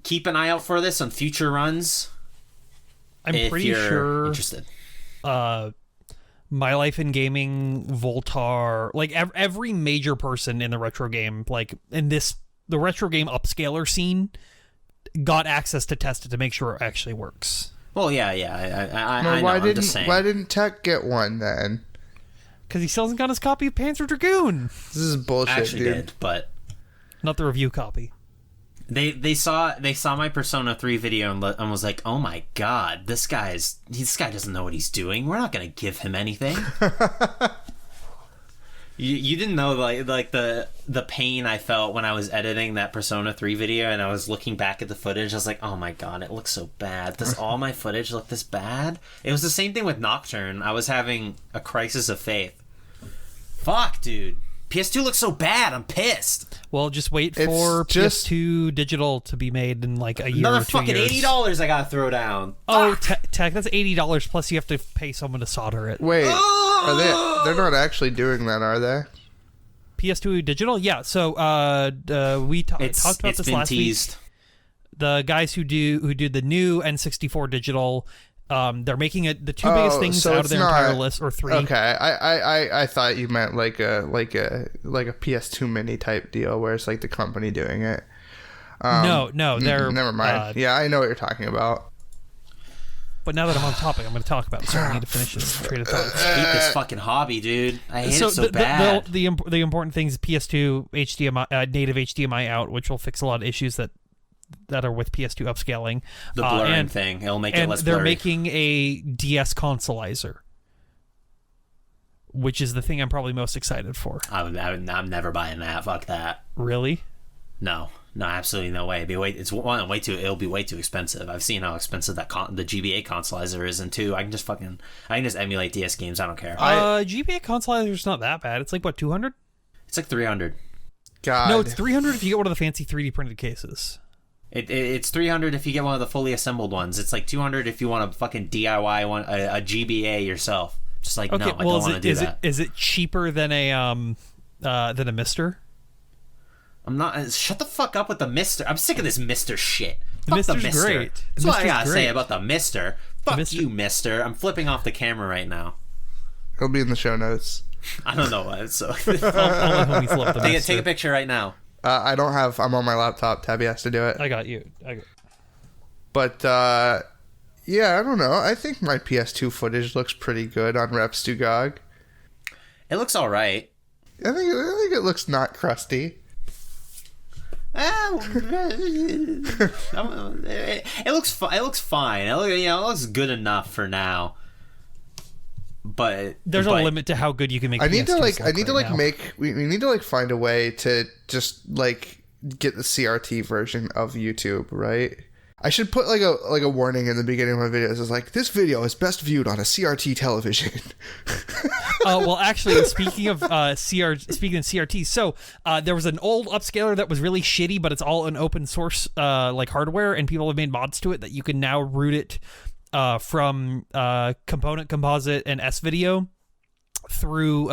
keep an eye out for this on future runs. I'm pretty sure interested. My Life in Gaming, Voltar, like every major person in the retro game, like in the retro game upscaler scene, got access to test it to make sure it actually works. Well, yeah. I know. I'm just saying. Why didn't Tech get one then? Because he still hasn't got his copy of Panzer Dragoon. This is bullshit, actually dude. Did, but not the review copy. They saw my Persona 3 video and was like, oh my god, this guy doesn't know what he's doing. We're not gonna give him anything. You didn't know like the pain I felt when I was editing that Persona 3 video and I was looking back at the footage. I was like, oh my god, it looks so bad. Does all my footage look this bad? It was the same thing with Nocturne. I was having a crisis of faith. Fuck, dude. PS2 looks so bad. I'm pissed. Well, just wait for PS2 digital to be made in like a year Another or 2 fucking years. $80 I gotta throw down. Oh, Tech, that's $80 plus you have to pay someone to solder it. Wait, they're not actually doing that, are they? PS2 digital? Yeah, so we talked about this last week. The guys who do the new N64 digital, they're making it the two biggest things out of their entire list, or 3. Okay, I thought you meant like a PS2 mini type deal where it's like the company doing it. No, they're never mind. Yeah, I know what you're talking about. But now that I'm on topic, I'm going to talk about it, so I need to finish this train of thought. Hate this fucking hobby, dude. I hate it so bad. The important thing is PS2 HDMI native HDMI out, which will fix a lot of issues that are with PS2 upscaling. The blurring thing, it'll make it less blurry. And they're making a DS consolizer, which is the thing I'm probably most excited for. I'm never buying that. Fuck that. Really? No, absolutely no way. It'll be way too expensive. I've seen how expensive the GBA consolizer is, and 2, I can just emulate DS games. I don't care. GBA consolizer is not that bad. It's like what, 200? It's like 300. God. No, it's 300 if you get one of the fancy 3D printed cases. It's 300 if you get one of the fully assembled ones. It's like 200 if you want to fucking DIY one a GBA yourself. Just like, okay, no, I don't want to do that. Is it cheaper than a Mister? I'm not. Shut the fuck up with the Mister. I'm sick of this Mister shit. The Mister's great. That's what I gotta say about the Mister. Fuck you, Mister. I'm flipping off the camera right now. It'll be in the show notes. I don't know what. So take a picture right now. I don't have. I'm on my laptop. Tabby has to do it. I got you. But yeah, I don't know. I think my PS2 footage looks pretty good on Reps to GOG. It looks all right. I think it looks not crusty. It looks fine. It looks good enough for now. But there's a limit to how good you can make. We need to find a way to just like get the CRT version of YouTube, right? I should put like a warning in the beginning of my videos. It's like, this video is best viewed on a CRT television. Well, actually, speaking of CRT, so there was an old upscaler that was really shitty, but it's all an open source like hardware, and people have made mods to it that you can now root it from Component, Composite, and S-Video through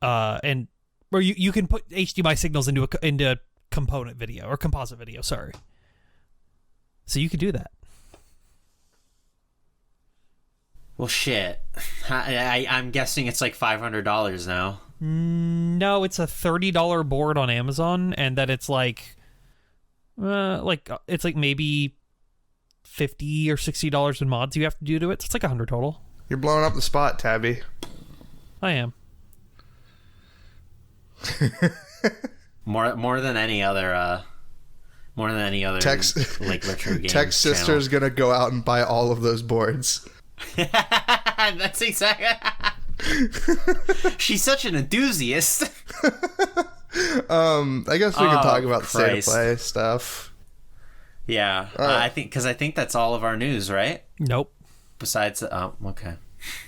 and where you can put HDMI signals into Component video or Composite video. Sorry. So you could do that. Well, shit. I'm guessing it's like $500 now. No, it's a $30 board on Amazon, and that it's like it's like maybe $50 or $60 in mods you have to do to it. So it's like $100 total. You're blowing up the spot, Tabby. I am. More than any other. More than any other like retro game. Tech's sister is gonna go out and buy all of those boards. That's exactly. She's such an enthusiast. I guess we can talk about the state of play stuff. Yeah, I think that's all of our news, right? Nope. Besides, okay.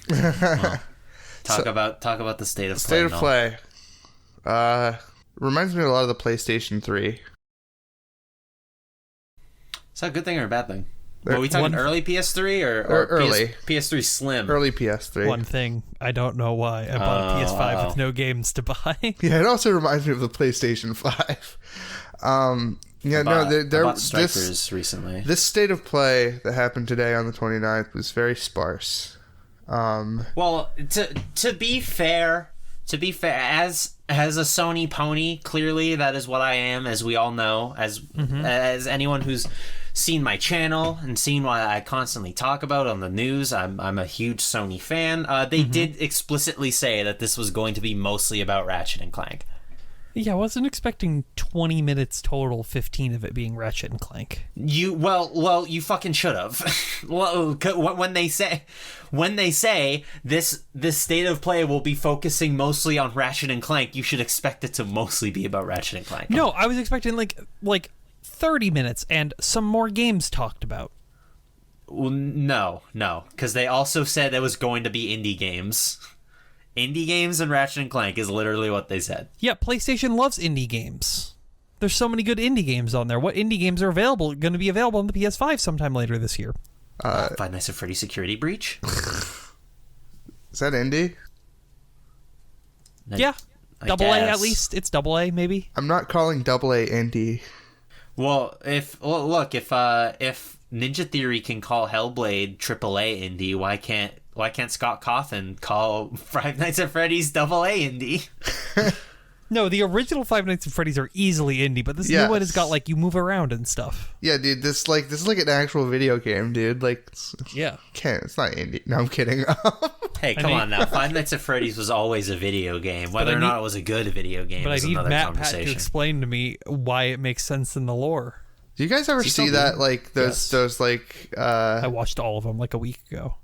Well, talk about the state of play. State of play. Reminds me a lot of the PlayStation 3. Is that a good thing or a bad thing? Are we talking early PS3 or early PS3 Slim? Early PS3. One thing, I don't know why I bought a PS5 with no games to buy. Yeah, it also reminds me of the PlayStation 5. I bought Strikers recently. This state of play that happened today on the 29th was very sparse. Well, to be fair, as a Sony pony, clearly that is what I am, as we all know, as anyone who's seen my channel and seen what I constantly talk about on the news. I'm a huge Sony fan. They did explicitly say that this was going to be mostly about Ratchet and Clank. Yeah, I wasn't expecting 20 minutes total, 15 of it being Ratchet and Clank. You fucking should have. when they say this state of play will be focusing mostly on Ratchet and Clank, you should expect it to mostly be about Ratchet and Clank. No, I was expecting like 30 minutes and some more games talked about. Well, no, because they also said there was going to be indie games Indie games and Ratchet and Clank is literally what they said. Yeah, PlayStation loves indie games. There's so many good indie games on there. What indie games are going to be available on the PS5 sometime later this year? Five Nights at Freddy's Security Breach? Is that indie? Yeah. Double A at least. It's double A maybe. I'm not calling double A indie. Well, if Ninja Theory can call Hellblade AAA indie, why can't Scott Cawthon call Five Nights at Freddy's AA indie? No, the original Five Nights at Freddy's are easily indie, but this new one has got like you move around and stuff. Yeah, dude, this is like an actual video game, dude. Like, it's not indie. No, I'm kidding. Hey, come on now. Five Nights at Freddy's was always a video game. Whether or not it was a good video game is another conversation. But I need Matt Pat to explain to me why it makes sense in the lore. Do you guys ever see that? Like those like. I watched all of them like a week ago.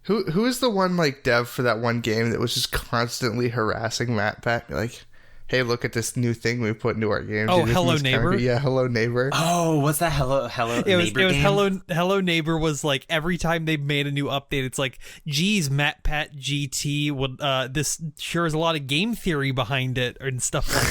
Who is the one like dev for that one game that was just constantly harassing Matt Pat? Like, hey, look at this new thing we put into our game. Oh, Hello Neighbor? Yeah, Hello Neighbor. Oh, what's that Hello Neighbor game? Hello Neighbor was like every time they made a new update, it's like, geez, Matt Pat GT would this sure is a lot of game theory behind it and stuff like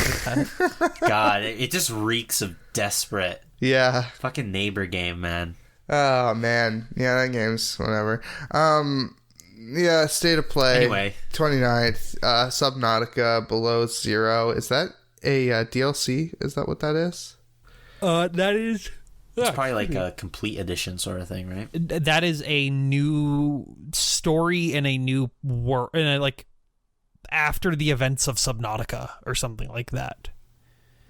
that. God, it just reeks of desperate. Yeah. Fucking neighbor game, man. Oh man, yeah, that game's whatever. Yeah, State of Play. Anyway, 29th, Subnautica Below Zero. Is that a DLC? Is that what that is? That is. It's probably like a complete edition sort of thing, right? That is a new story and a new world, and like after the events of Subnautica or something like that.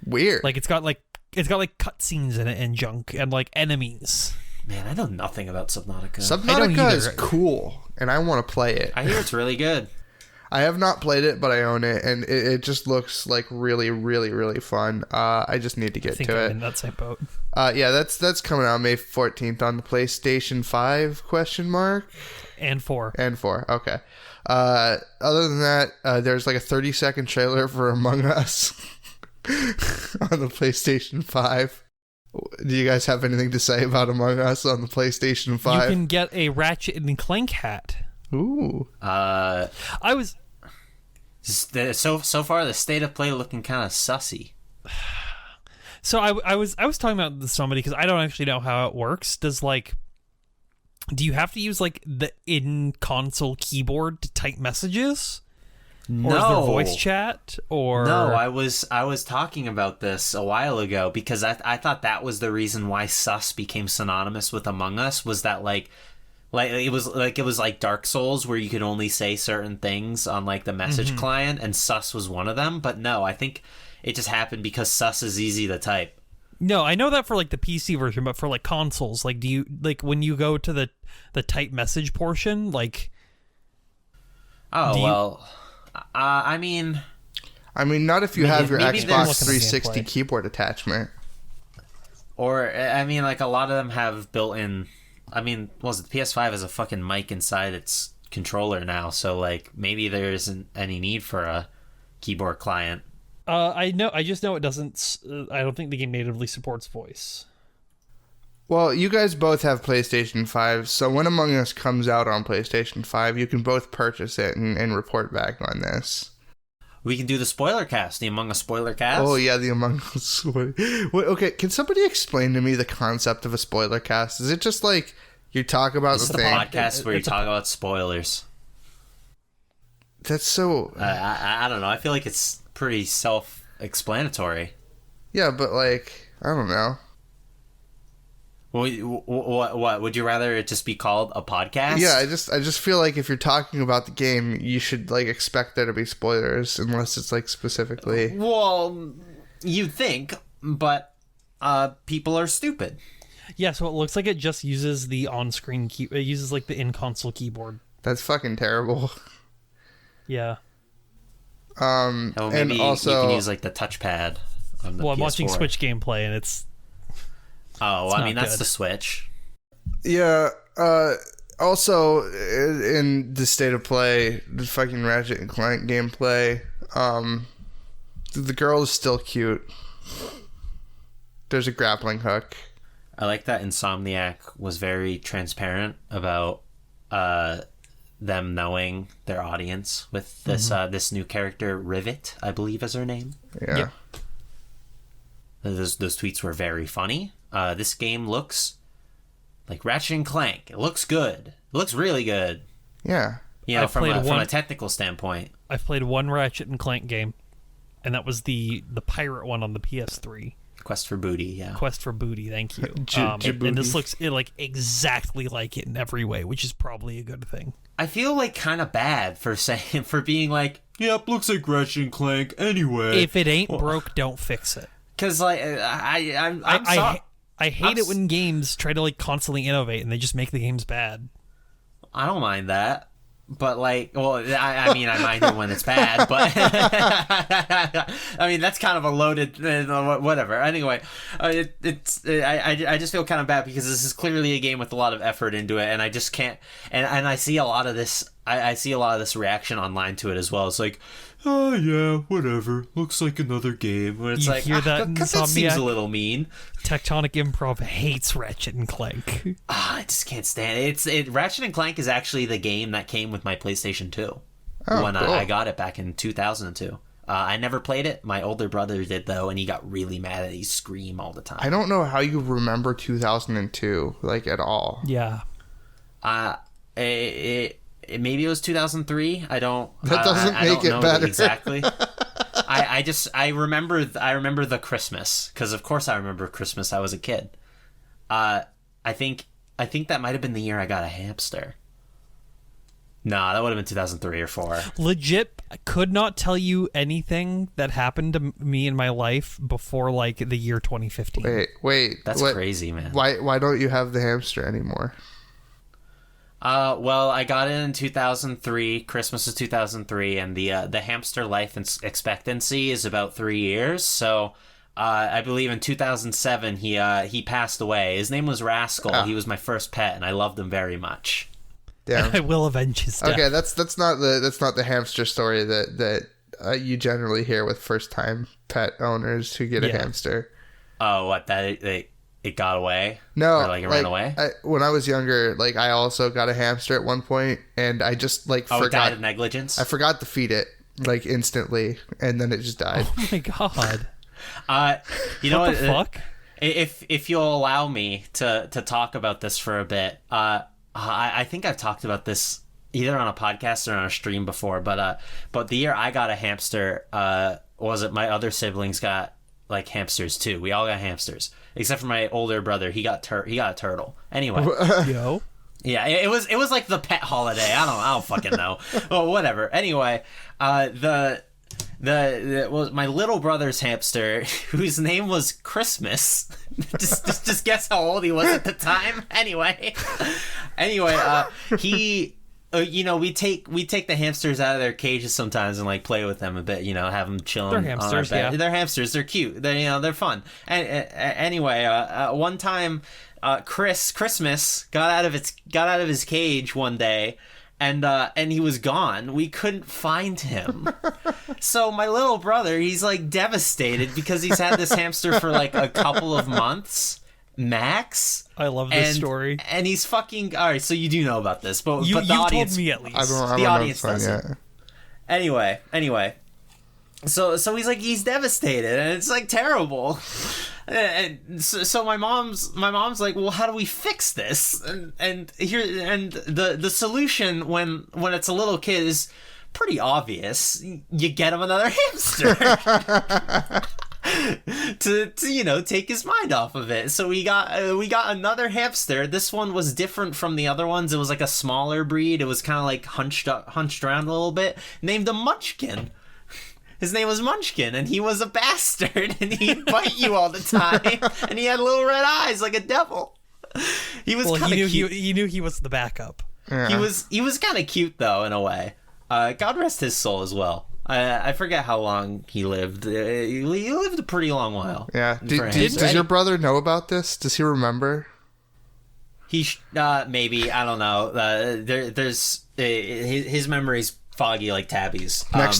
Weird. Like it's got like cutscenes in it and junk and like enemies. Man, I know nothing about Subnautica. Subnautica is cool, and I want to play it. I hear it's really good. I have not played it, but I own it, and it just looks like really, really, really fun. I just need to get to it. In that same boat. Yeah, that's coming out May 14th on the PlayStation 5? And 4. And 4. Okay. Other than that, there's like a 30-second trailer for Among Us on the PlayStation 5. Do you guys have anything to say about Among Us on the PlayStation 5? You can get a Ratchet and Clank hat. Ooh. I was so far the State of Play looking kind of sussy. So I was talking about this to somebody because I don't actually know how it works. Do you have to use like the in-console keyboard to type messages? No. Or is there voice chat? Or no, I was talking about this a while ago because I thought that was the reason why sus became synonymous with Among Us, was that like it was like Dark Souls where you could only say certain things on like the message client, and sus was one of them. But no, I think it just happened because sus is easy to type. No, I know that for like the PC version, but for like consoles, like do you like when you go to the type message portion, like I mean, not if you have your maybe Xbox 360 keyboard attachment. Or, I mean, like, a lot of them have built-in... I mean, the PS5 has a fucking mic inside its controller now, so, like, maybe there isn't any need for a keyboard client. I just know it doesn't... I don't think the game natively supports voice. Well, you guys both have PlayStation 5, so when Among Us comes out on PlayStation 5, you can both purchase it and report back on this. We can do the spoiler cast, the Among Us spoiler cast. Oh, yeah, the Among Us. Wait, okay, can somebody explain to me the concept of a spoiler cast? Is it just like you talk about the thing? It's the podcast where you talk about spoilers. That's so... I don't know. I feel like it's pretty self-explanatory. Yeah, but like, I don't know. What would you rather it just be called a podcast? Yeah, I just feel like if you're talking about the game, you should like expect there to be spoilers, unless it's like specifically. Well, you'd think, but people are stupid. Yeah, so it looks like it just uses the on-screen key. It uses like the in-console keyboard. That's fucking terrible. Yeah. Maybe and also you can use like the touchpad on the PS4. I'm watching Switch gameplay and it's. Oh, well, I mean, that's the Switch. Yeah. Also, in the State of Play, the fucking Ratchet and Clank gameplay, the girl is still cute. There's a grappling hook. I like that Insomniac was very transparent about them knowing their audience with this this new character, Rivet, I believe is her name. Yeah. Yep. Those tweets were very funny. This game looks like Ratchet and Clank. It looks good. It looks really good. Yeah. You know, I've from played a technical standpoint. I've played one Ratchet and Clank game, and that was the pirate one on the PS3. Quest for Booty, yeah. Quest for Booty, thank you. And this looks like exactly like it in every way, which is probably a good thing. I feel like kind of bad for being like, Yep, looks like Ratchet and Clank anyway. If it ain't broke, don't fix it. because like I'm I hate it when games try to like constantly innovate and they just make the games bad. I don't mind that. But like, well, I mean, I mind it when it's bad, but I mean, that's kind of a loaded, whatever. Anyway, I just feel kind of bad because this is clearly a game with a lot of effort into it, and I just can't. And I see a lot of this. I see a lot of this reaction online to it as well. It's like, oh yeah, whatever. Looks like another game. when it's You like, hear that, that seems Insomniac? a little mean. Tectonic Improv hates Ratchet and Clank. I just can't stand it. Ratchet and Clank is actually the game that came with my PlayStation 2 when cool. I got it back in 2002. I never played it. My older brother did though, and he got really mad at it. He screamed all the time. I don't know how you remember 2002 like at all. Yeah. Maybe it was 2003. I don't. That doesn't I make don't it know better. exactly. I remember the Christmas because of course I remember Christmas. I was a kid. I think that might have been the year I got a hamster. No, that would have been 2003 or 4. Legit, I could not tell you anything that happened to me in my life before like the year 2015. Wait. That's crazy, man. Why don't you have the hamster anymore? Well, I got it in 2003. Christmas is 2003, and the hamster life expectancy is about 3 years. So, I believe in 2007 he passed away. His name was Rascal. Oh. He was my first pet, and I loved him very much. Damn. I will avenge his death. Okay, that's not the hamster story that you generally hear with first time pet owners who get a Yeah. hamster. Oh, what that it got away? No, or like it ran away. When I was younger, like I also got a hamster at one point, and I just like It died forgot. of negligence. I forgot to feed it like instantly, and then it just died. Oh my god. You know What what? the fuck? If you'll allow me to talk about this for a bit, I think I've talked about this either on a podcast or on a stream before, but the year I got a hamster, was it my other siblings got like hamsters too. We all got hamsters except for my older brother. He got a turtle. Anyway, Yo. yeah, it was like the pet holiday. I don't fucking know. Well, whatever. Anyway, the was my little brother's hamster, whose name was Christmas. just guess how old he was at the time. Anyway, he. We take the hamsters out of their cages sometimes and like play with them a bit. Have them chilling. They're hamsters, on our bed. yeah. They're hamsters. They're cute. They're fun. And anyway, one time, Christmas got out of his cage one day, and he was gone. We couldn't find him. So my little brother, he's like devastated because he's had this hamster for like a couple of months. Max. I love this story. And he's fucking... All right, so you do know about this, but the You audience... told me at least. I don't The know audience if it's fun doesn't. Anyway. So he's like, he's devastated, and it's like terrible. And so my mom's like, well, how do we fix this? And the solution when it's a little kid is pretty obvious. You get him another hamster. to take his mind off of it. So we got another hamster. This one was different from the other ones. It was like a smaller breed. It was kind of like hunched around a little bit. Named him Munchkin. His name was Munchkin, and he was a bastard, and he'd bite you all the time, and he had little red eyes like a devil. He was kind of cute. He knew he was the backup. Yeah. He was kind of cute though, in a way. God rest his soul as well. I forget how long he lived. He lived a pretty long while. Yeah. For him. Does your brother know about this? Does he remember? He maybe, I don't know. There's his memory's foggy like Tabby's. Next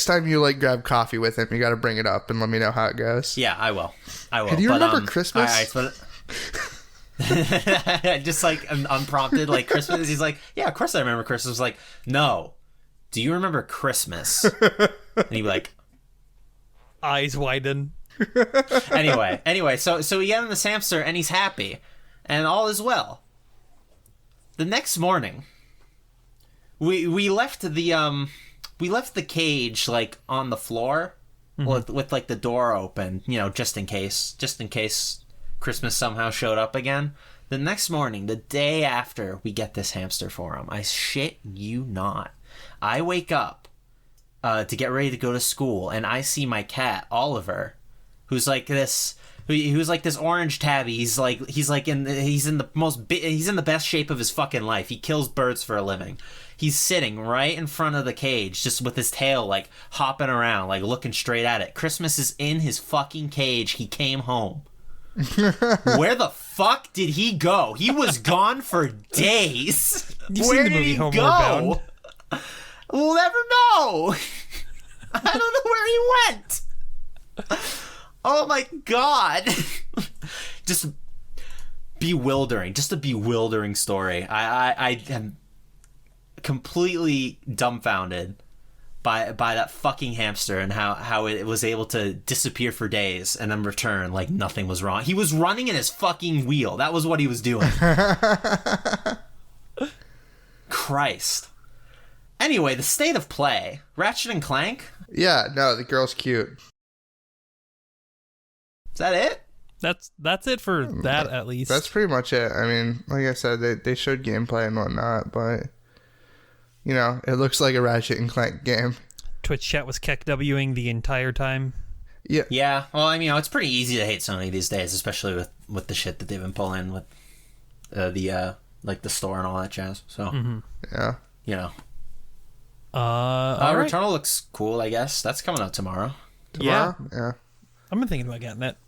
time you like grab coffee with him, you got to bring it up and let me know how it goes. Yeah, I will. Hey, do you remember Christmas? All right, Just like unprompted, like Christmas. He's like, yeah, of course I remember Christmas. I was like, no. Do you remember Christmas? And he'd be like, eyes widen. Anyway, so we get him this hamster and he's happy, and all is well. The next morning, we left the cage like on the floor, with like the door open, just in case Christmas somehow showed up again. The next morning, the day after we get this hamster for him, I shit you not, I wake up to get ready to go to school, and I see my cat Oliver, who's like this orange tabby. He's in the best shape of his fucking life. He kills birds for a living. He's sitting right in front of the cage, just with his tail like hopping around, like looking straight at it. Christmas is in his fucking cage. He came home. Where the fuck did he go? He was gone for days. You've Where seen the did movie he Homeward go? Bound. We'll never know. I don't know where he went. Oh my god. Just a bewildering story. I am completely dumbfounded by that fucking hamster and how it was able to disappear for days and then return like nothing was wrong. He was running in his fucking wheel. That was what he was doing. Christ. Anyway, the state of play. Ratchet and Clank? Yeah, no, the girl's cute. Is that it? That's it for that, at least. That's pretty much it. I mean, like I said, they showed gameplay and whatnot, but it looks like a Ratchet and Clank game. Twitch chat was KEKWing the entire time. Yeah. Yeah. Well, I mean, it's pretty easy to hate Sony these days, especially with the shit that they've been pulling with the store and all that jazz. So, Yeah. All right. Returnal looks cool, I guess. That's coming out tomorrow. Tomorrow? Yeah. I've been thinking about getting it.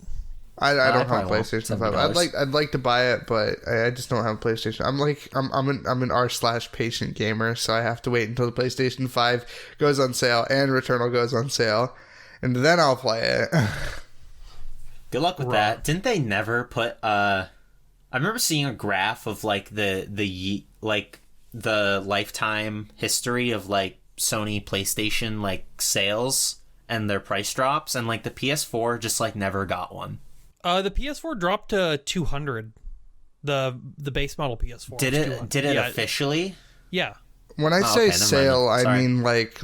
I don't have a probably won't. PlayStation 5. $7. I'd like to buy it, but I just don't have a PlayStation. I'm an r/patient gamer, so I have to wait until the PlayStation 5 goes on sale and Returnal goes on sale, and then I'll play it. Good luck with that. Didn't they never put I remember seeing a graph of like the lifetime history of like Sony PlayStation like sales and their price drops, and like the PS4 just like never got one. The PS4 dropped to 200. The base model PS4. Did it officially? Yeah. When I say okay, sale, I Sorry. mean like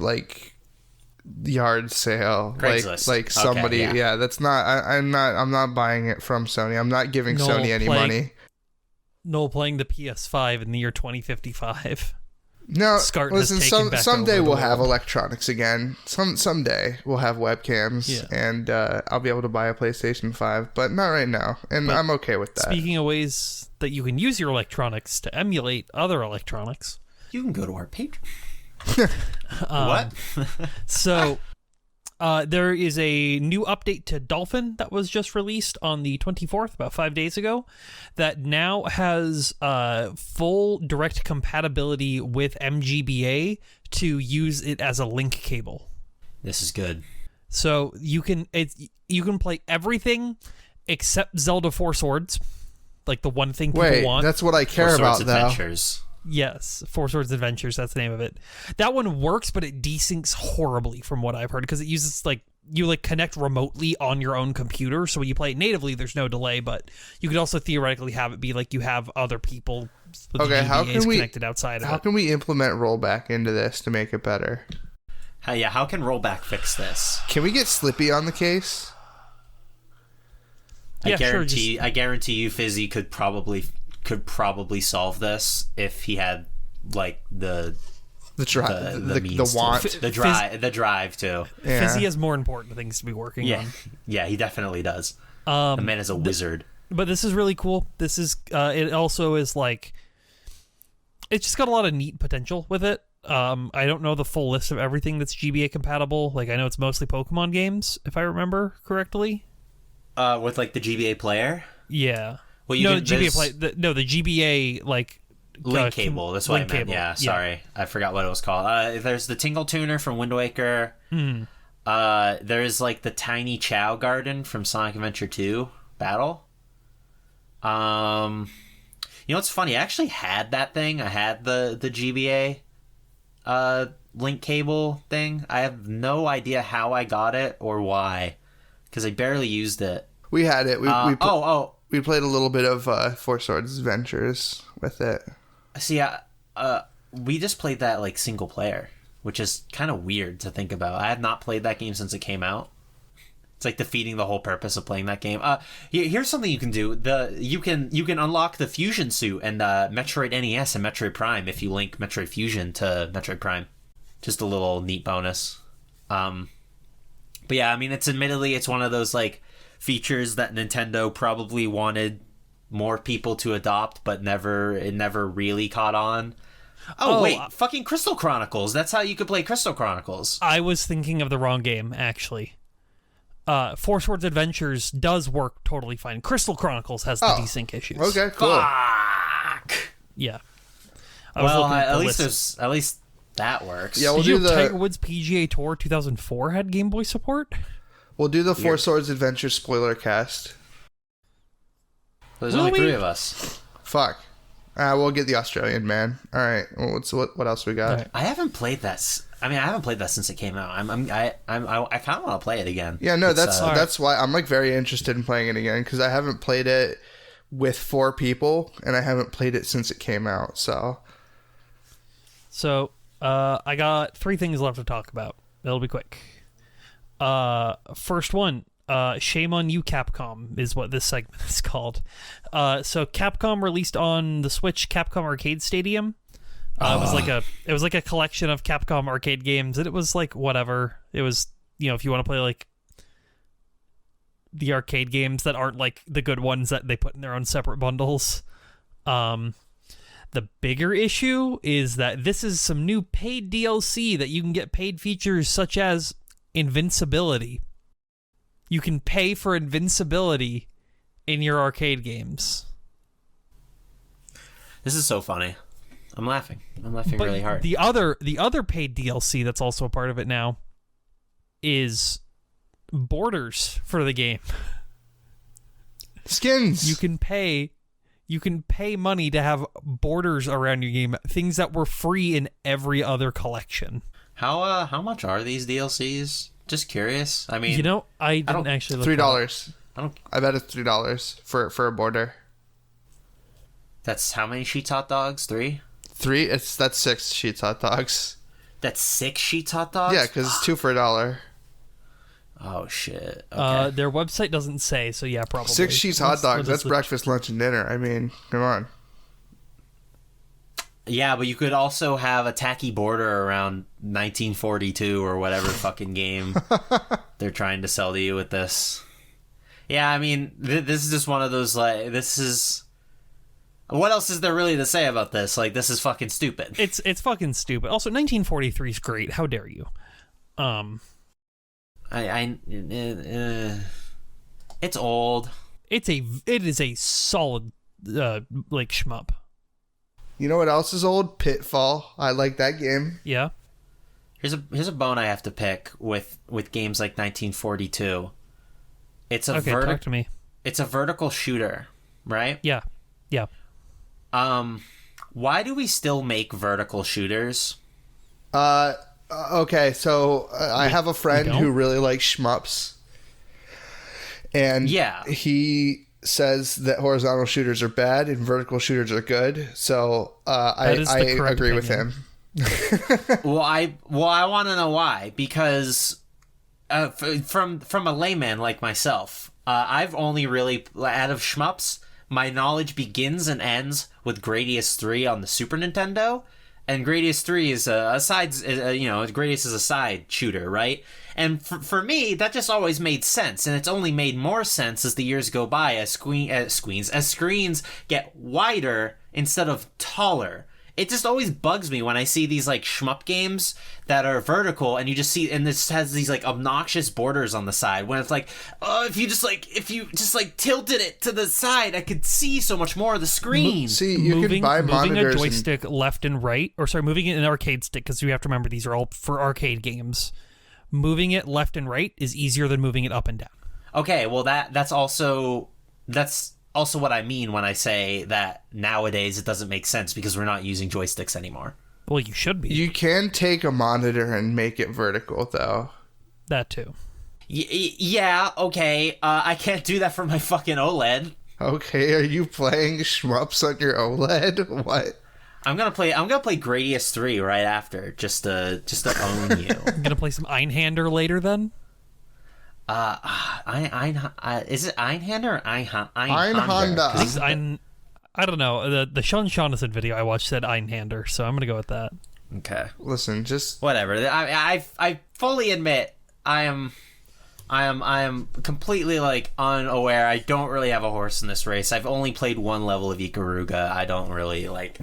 yard sale. Craigslist. Like somebody. Okay, yeah, that's not. I'm not buying it from Sony. I'm not giving Sony any money. Noel playing the PS5 in the year 2055. No, SCART has listen. taken back Someday over the we'll have world. electronics again. Someday we'll have webcams, and I'll be able to buy a PlayStation 5, but not right now. And I'm okay with that. Speaking of ways that you can use your electronics to emulate other electronics, You can go to our Patreon. What? so there is a new update to Dolphin that was just released on the 24th, about 5 days ago, that now has full direct compatibility with MGBA to use it as a link cable. This is good. So you can play everything except Zelda 4 Swords, like the one thing people want. That's what I care Four about, Swords though. Adventures. Yes, Four Swords Adventures, that's the name of it. That one works, but it desyncs horribly from what I've heard, because it uses you connect remotely on your own computer, so when you play it natively there's no delay, but you could also theoretically have it be like you have other people with Okay, the how GBAs can we connected outside of how it. can we implement rollback into this to make it better? How can rollback fix this? Can we get Slippy on the case? Yeah, I guarantee you Fizzy could probably solve this if he had like the The means to. want. the drive too. Yeah. Fizzy has more important things to be working on. Yeah, he definitely does. The man is a wizard. But this is really cool. This is it also is like, it's just got a lot of neat potential with it. I don't know the full list of everything that's GBA compatible. Like, I know it's mostly Pokemon games, if I remember correctly. With like the GBA player. Yeah. Well, the GBA like link cable. That's what I meant. cable. Yeah, sorry, I forgot what it was called. There's the Tingle Tuner from Wind Waker. There's like the Tiny Chow Garden from Sonic Adventure 2 Battle. What's funny? I actually had that thing. I had the GBA link cable thing. I have no idea how I got it or why, because I barely used it. We had it. We played a little bit of Four Swords Adventures with it. See, we just played that like single player, which is kind of weird to think about. I have not played that game since it came out. It's like defeating the whole purpose of playing that game. Here's something you can do. You can unlock the Fusion suit and Metroid NES and Metroid Prime if you link Metroid Fusion to Metroid Prime. Just a little neat bonus. But yeah, I mean, it's one of those like features that Nintendo probably wanted more people to adopt, but it never really caught on. Oh wait, fucking Crystal Chronicles. That's how you could play Crystal Chronicles. I was thinking of the wrong game, actually. Four Swords Adventures does work totally fine. Crystal Chronicles has the desync issues. Okay, cool. Fuck. Yeah. At least that works. Yeah, Did you know Tiger Woods PGA Tour 2004 had Game Boy support? We'll do the Four Swords Adventure spoiler cast. There's only 3 of us. Fuck. We'll get the Australian man. All right. Well, what else we got? Right. I haven't played that. I haven't played that since it came out. I kind of want to play it again. Yeah, no, that's why I'm like very interested in playing it again, because I haven't played it with 4 people and I haven't played it since it came out. So I got 3 things left to talk about. It'll be quick. First one. Shame on you, Capcom, is what this segment is called. So Capcom released on the Switch Capcom Arcade Stadium. It was like a collection of Capcom arcade games, and it was like whatever. It was, if you want to play like the arcade games that aren't like the good ones that they put in their own separate bundles. The bigger issue is that this is some new paid DLC that you can get paid features such as invincibility. You can pay for invincibility in your arcade games. This is so funny. I'm laughing really hard. The other paid DLC that's also a part of it now is borders for the game. Skins. You can pay money to have borders around your game, things that were free in every other collection. How much are these DLCs? Just curious. I mean, I didn't actually look $3. I bet it's $3 for a border. That's how many Sheets Hot Dogs? 3? 3? That's 6 Sheets Hot Dogs. That's 6 Sheets Hot Dogs? Yeah, because it's 2 for $1. Oh shit. Okay. Their website doesn't say, so yeah, probably 6 Sheets Hot Dogs. That's breakfast, lunch, and dinner. I mean, come on. Yeah, but you could also have a tacky border around 1942 or whatever fucking game they're trying to sell to you with this. Yeah, I mean, this is just one of those, like, this is... What else is there really to say about this? Like, this is fucking stupid. It's fucking stupid. Also, 1943 is great. How dare you? It's old. It is a solid, like, shmup. You know what else is old? Pitfall. I like that game. Yeah. Here's a bone I have to pick with games like 1942. Talk to me. It's a vertical shooter, right? Yeah. Yeah. Why do we still make vertical shooters? Okay, so I have a friend who really likes shmups. And he saes that horizontal shooters are bad and vertical shooters are good. So I agree with him. Well, I want to know why, because from a layman like myself, I've only really, out of shmups, my knowledge begins and ends with Gradius 3 on the Super Nintendo, and Gradius 3 is Gradius is a side shooter, right? And for me, that just always made sense, and it's only made more sense as the years go by, as screens get wider instead of taller. It just always bugs me when I see these like shmup games that are vertical, and you just see, and this has these like obnoxious borders on the side. When it's like, oh, if you just tilted it to the side, I could see so much more of the screen. You can buy monitors. Moving a joystick left and right, moving it in an arcade stick, because you have to remember these are all for arcade games. Moving it left and right is easier than moving it up and down. Okay, well that's also what I mean when I say that nowadays it doesn't make sense because we're not using joysticks anymore. Well, you should be. You can take a monitor and make it vertical, though. That too. Yeah, okay. I can't do that for my fucking OLED. Okay, are you playing shmups on your OLED? What? I'm gonna play Gradius 3 right after, just to own you. I'm gonna play some Einhander later then. Is it Einhander or Einhander? Einhander. I don't know. The Sean Shaughnessy video I watched said Einhander, so I'm gonna go with that. Okay. Listen, just whatever. I fully admit I am completely like unaware. I don't really have a horse in this race. I've only played one level of Ikaruga. I don't really like.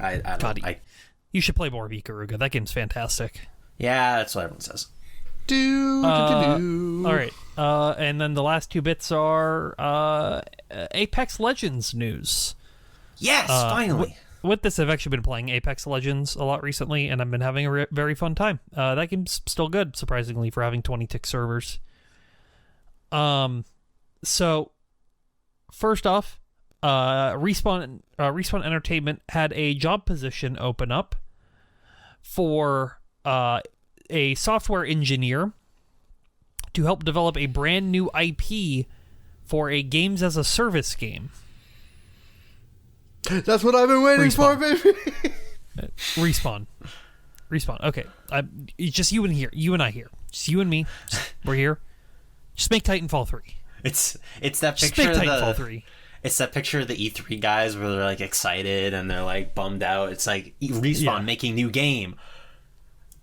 You should play more of Ikaruga. That game's fantastic. Yeah, that's what everyone says. All right. And then the last two bits are Apex Legends news. Yes, finally. With this, I've actually been playing Apex Legends a lot recently, and I've been having a very fun time. That game's still good, surprisingly, for having 20-tick servers. So, first off, Respawn Entertainment had a job position open up for a software engineer to help develop a brand new IP for a games as a service game. That's what I've been waiting for, baby. Respawn. Okay, it's just you and I here. Just you and me. We're here. Just make Titanfall 3. It's that Just picture make of Titanfall 3. It's that picture of the E3 guys where they're like excited and they're like bummed out. It's like Respawn making new game,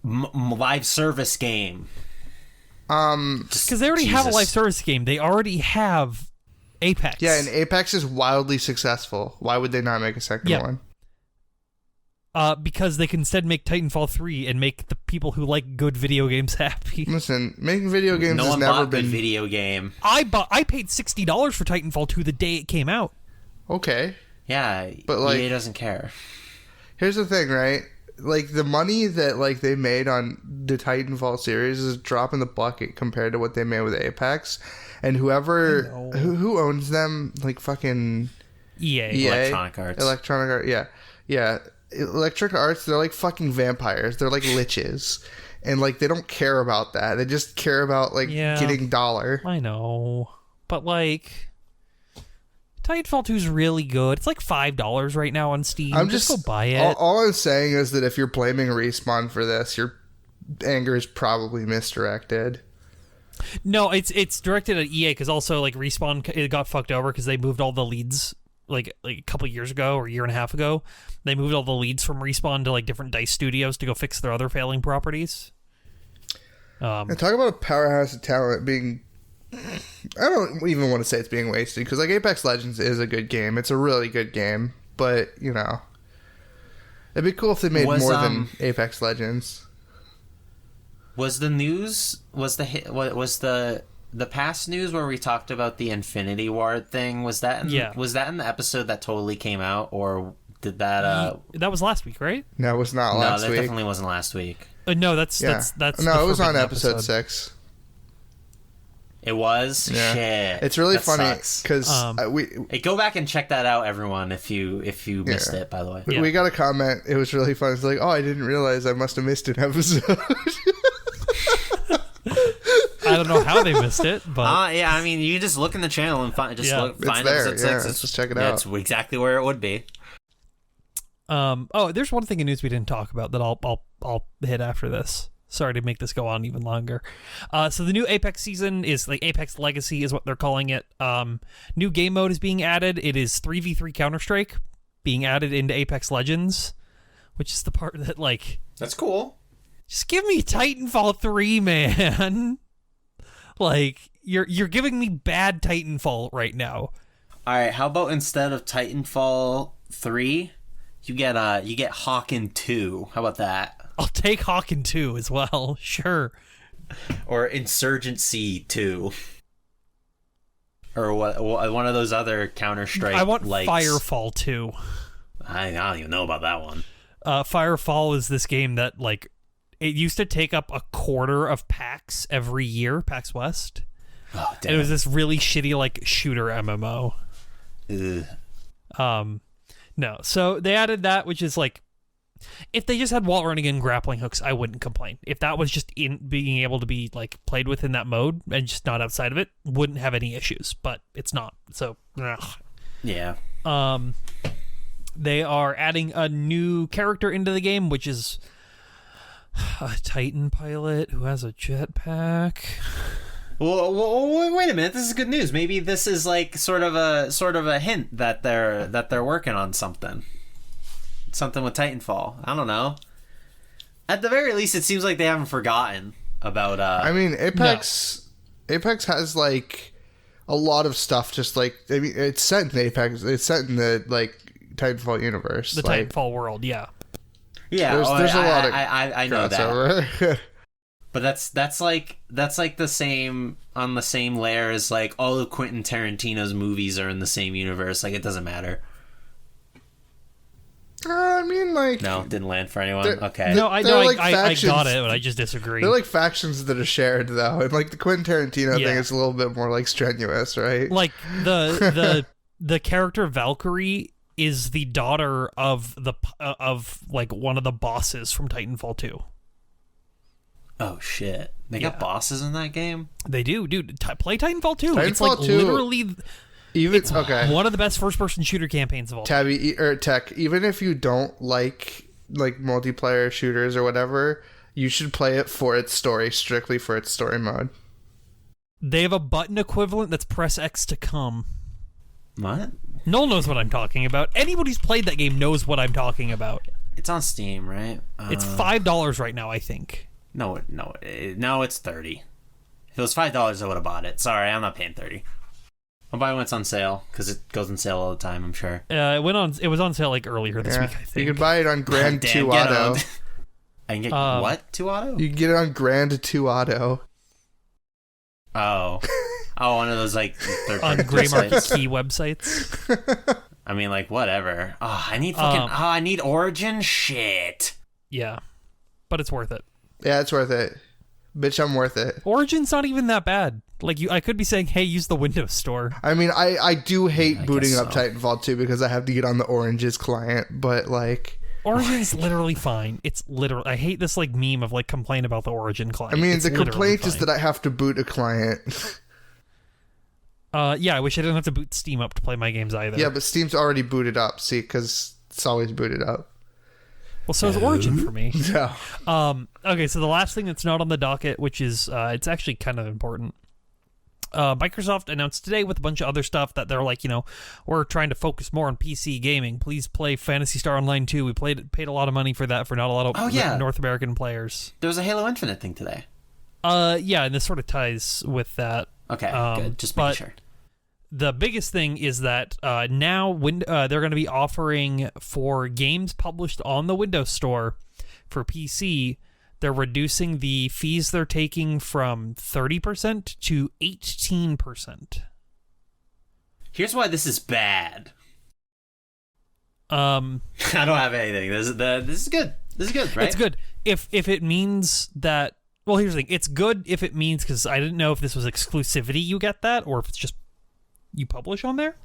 live service game. Because they already have a live service game. They already have Apex. Yeah, and Apex is wildly successful. Why would they not make a second one? Because they can instead make Titanfall 3 and make the people who like good video games happy. Listen, making video games has never been... good video game. I paid $60 for Titanfall 2 the day it came out. Okay. Yeah, but like, EA doesn't care. Here's the thing, right? Like, the money that like they made on the Titanfall series is a drop in the bucket compared to what they made with Apex. And whoever... Who owns them? Like, fucking... EA? Electronic Arts. Yeah. Electronic Arts, they're like fucking vampires. They're like liches. And like, they don't care about that. They just care about like getting dollar. I know. But like, Titanfall 2 is really good. It's like $5 right now on Steam. Just go buy it. All I'm saying is that if you're blaming Respawn for this, your anger is probably misdirected. No, it's directed at EA because also like Respawn, it got fucked over because they moved all the leads like a couple years ago or a year and a half ago. They moved all the leads from Respawn to like different DICE studios to go fix their other failing properties. And talk about a powerhouse of talent being... I don't even want to say it's being wasted because like Apex Legends is a good game. It's a really good game, but you know, it'd be cool if they made more than Apex Legends. Was the news the past news where we talked about the Infinity Ward thing? Was that in the episode that totally came out, or did that? That was last week, right? No, it was not last week. No, that definitely wasn't last week. No, that's no, it was on episode 6. It was. Yeah. Shit. It's really funny because hey, go back and check that out, everyone. If you missed it, by the way, we got a comment. It was really funny. It's like, oh, I didn't realize I must have missed an episode. I don't know how they missed it, but yeah, I mean, you can just look in the channel and find find episode 6. Let's just check it out. It's exactly where it would be. There's one thing in news we didn't talk about that I'll hit after this. Sorry to make this go on even longer. So the new Apex season is like Apex Legacy is what they're calling it. New game mode is being added. It is 3v3 Counter-Strike being added into Apex Legends, which is the part that like that's cool. Just give me Titanfall 3, man. Like you're giving me bad Titanfall right now. All right, how about instead of Titanfall 3, you get Hawken 2? How about that? I'll take Hawken 2 as well. Sure. Or Insurgency 2. Or what? One of those other Counter-Strike. I want lights. Firefall 2. I don't even know about that one. Firefall is this game that like it used to take up a quarter of PAX every year, PAX West. Oh, damn. And it was this really shitty like shooter MMO. Ugh. No. So they added that, which is like, if they just had wall running and grappling hooks, I wouldn't complain. If that was just in being able to be like played within that mode and just not outside of it, wouldn't have any issues. But it's not. So, ugh. Yeah. They are adding a new character into the game, which is a Titan pilot who has a jetpack. Well, wait a minute. This is good news. Maybe this is like sort of a hint that they're working on something with Titanfall. I don't know. At the very least, it seems like they haven't forgotten about. I mean, Apex has like a lot of stuff. Just like, I mean, it's set in Apex. It's set in the like Titanfall universe. The like, Titanfall world, yeah. Yeah, there's a lot of I know crossover. that. But that's like the same on the same layer as like all of Quentin Tarantino's movies are in the same universe. Like, it doesn't matter. I mean, like, No, didn't land for anyone. Okay. No, I they're know. like I factions. got it, but I just disagree. They're like factions that are shared, though, and like the Quentin Tarantino thing is a little bit more like strenuous, right? Like the character Valkyrie is the daughter of like one of the bosses from Titanfall 2. Oh shit! They got bosses in that game. They do, dude. Play Titanfall 2. It's Titanfall like 2, literally Even okay, one of the best first-person shooter campaigns of all time. Tabby or Tech. Even if you don't like multiplayer shooters or whatever, you should play it for its story, strictly for its story mode. They have a button equivalent that's press X to come. What? Noel knows what I'm talking about. Anybody who's played that game knows what I'm talking about. It's on Steam, right? It's $5 right now, I think. No, it's $30. If it was $5, I would have bought it. Sorry, I'm not paying $30. I'll buy it when it's on sale, because it goes on sale all the time, I'm sure. It was on sale like earlier this week, I think. You can buy it on Grand Damn, 2 get Auto. on. I can get what? 2 Auto? You can get it on Grand 2 Auto. Oh, one of those like on gray market key websites. I mean, like, whatever. Oh, I need I need Origin shit. Yeah, but it's worth it. Yeah, it's worth it. Bitch, I'm worth it. Origin's not even that bad. Like, I could be saying, hey, use the Windows Store. I mean, I do hate booting up so. Titanfall 2 because I have to get on the Orange's client, but like... Origin's literally fine. It's literally... I hate this like meme of like complain about the Origin client. I mean, it's the complaint fine. is that I have to boot a client. Yeah, I wish I didn't have to boot Steam up to play my games either. Yeah, but Steam's already booted up, see, because it's always booted up. Well, so is Origin for me. No. Okay, so the last thing that's not on the docket, which is it's actually kind of important. Microsoft announced today with a bunch of other stuff that they're like, we're trying to focus more on PC gaming. Please play Phantasy Star Online 2. We paid a lot of money for that for not a lot of North American players. There was a Halo Infinite thing today. Yeah, and this sort of ties with that. Okay, good. Just making sure. The biggest thing is that now they're going to be offering for games published on the Windows Store for PC, they're reducing the fees they're taking from 30% to 18%. Here's why this is bad. I don't have anything. This is good. This is good, right? It's good. If it means that... Well, here's the thing. It's good if it means... Because I didn't know if this was exclusivity you get that, or if it's just you publish on there.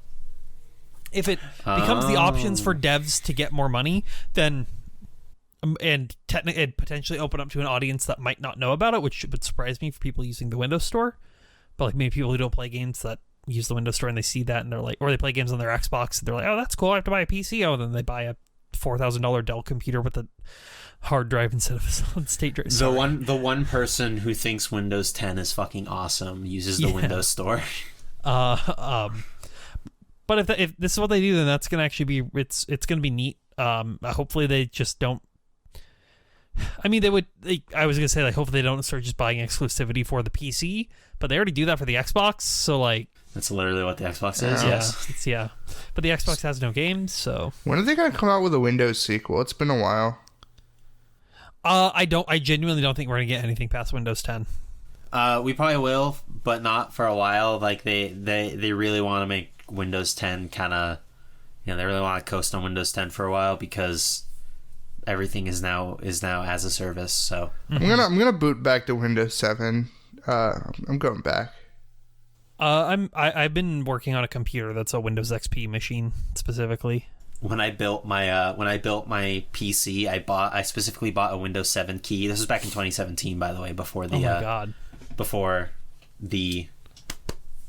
If it becomes the options for devs to get more money, then... and potentially open up to an audience that might not know about it, which would surprise me for people using the Windows Store. But like maybe people who don't play games that use the Windows Store and they see that and they're like, or they play games on their Xbox and they're like, oh, that's cool, I have to buy a PC. Oh, then they buy a $4,000 Dell computer with a hard drive instead of a solid state drive. The one person who thinks Windows 10 is fucking awesome uses the Windows Store. But if this is what they do, then that's gonna actually be it's gonna be neat. Hopefully they just don't. I mean, I was gonna say, like, hopefully they don't start just buying exclusivity for the PC, but they already do that for the Xbox. So like, that's literally what the Xbox is. Yeah, but the Xbox has no games. So when are they gonna come out with a Windows sequel? It's been a while. I genuinely don't think we're gonna get anything past Windows 10. We probably will, but not for a while. Like they really want to make Windows 10 kind of, they really want to coast on Windows 10 for a while because everything is now as a service. So I'm gonna boot back to Windows 7. I'm going back. I've been working on a computer that's a Windows XP machine specifically. When I built my PC, I specifically bought a Windows 7 key. This was back in 2017, by the way, before the Oh my god. before they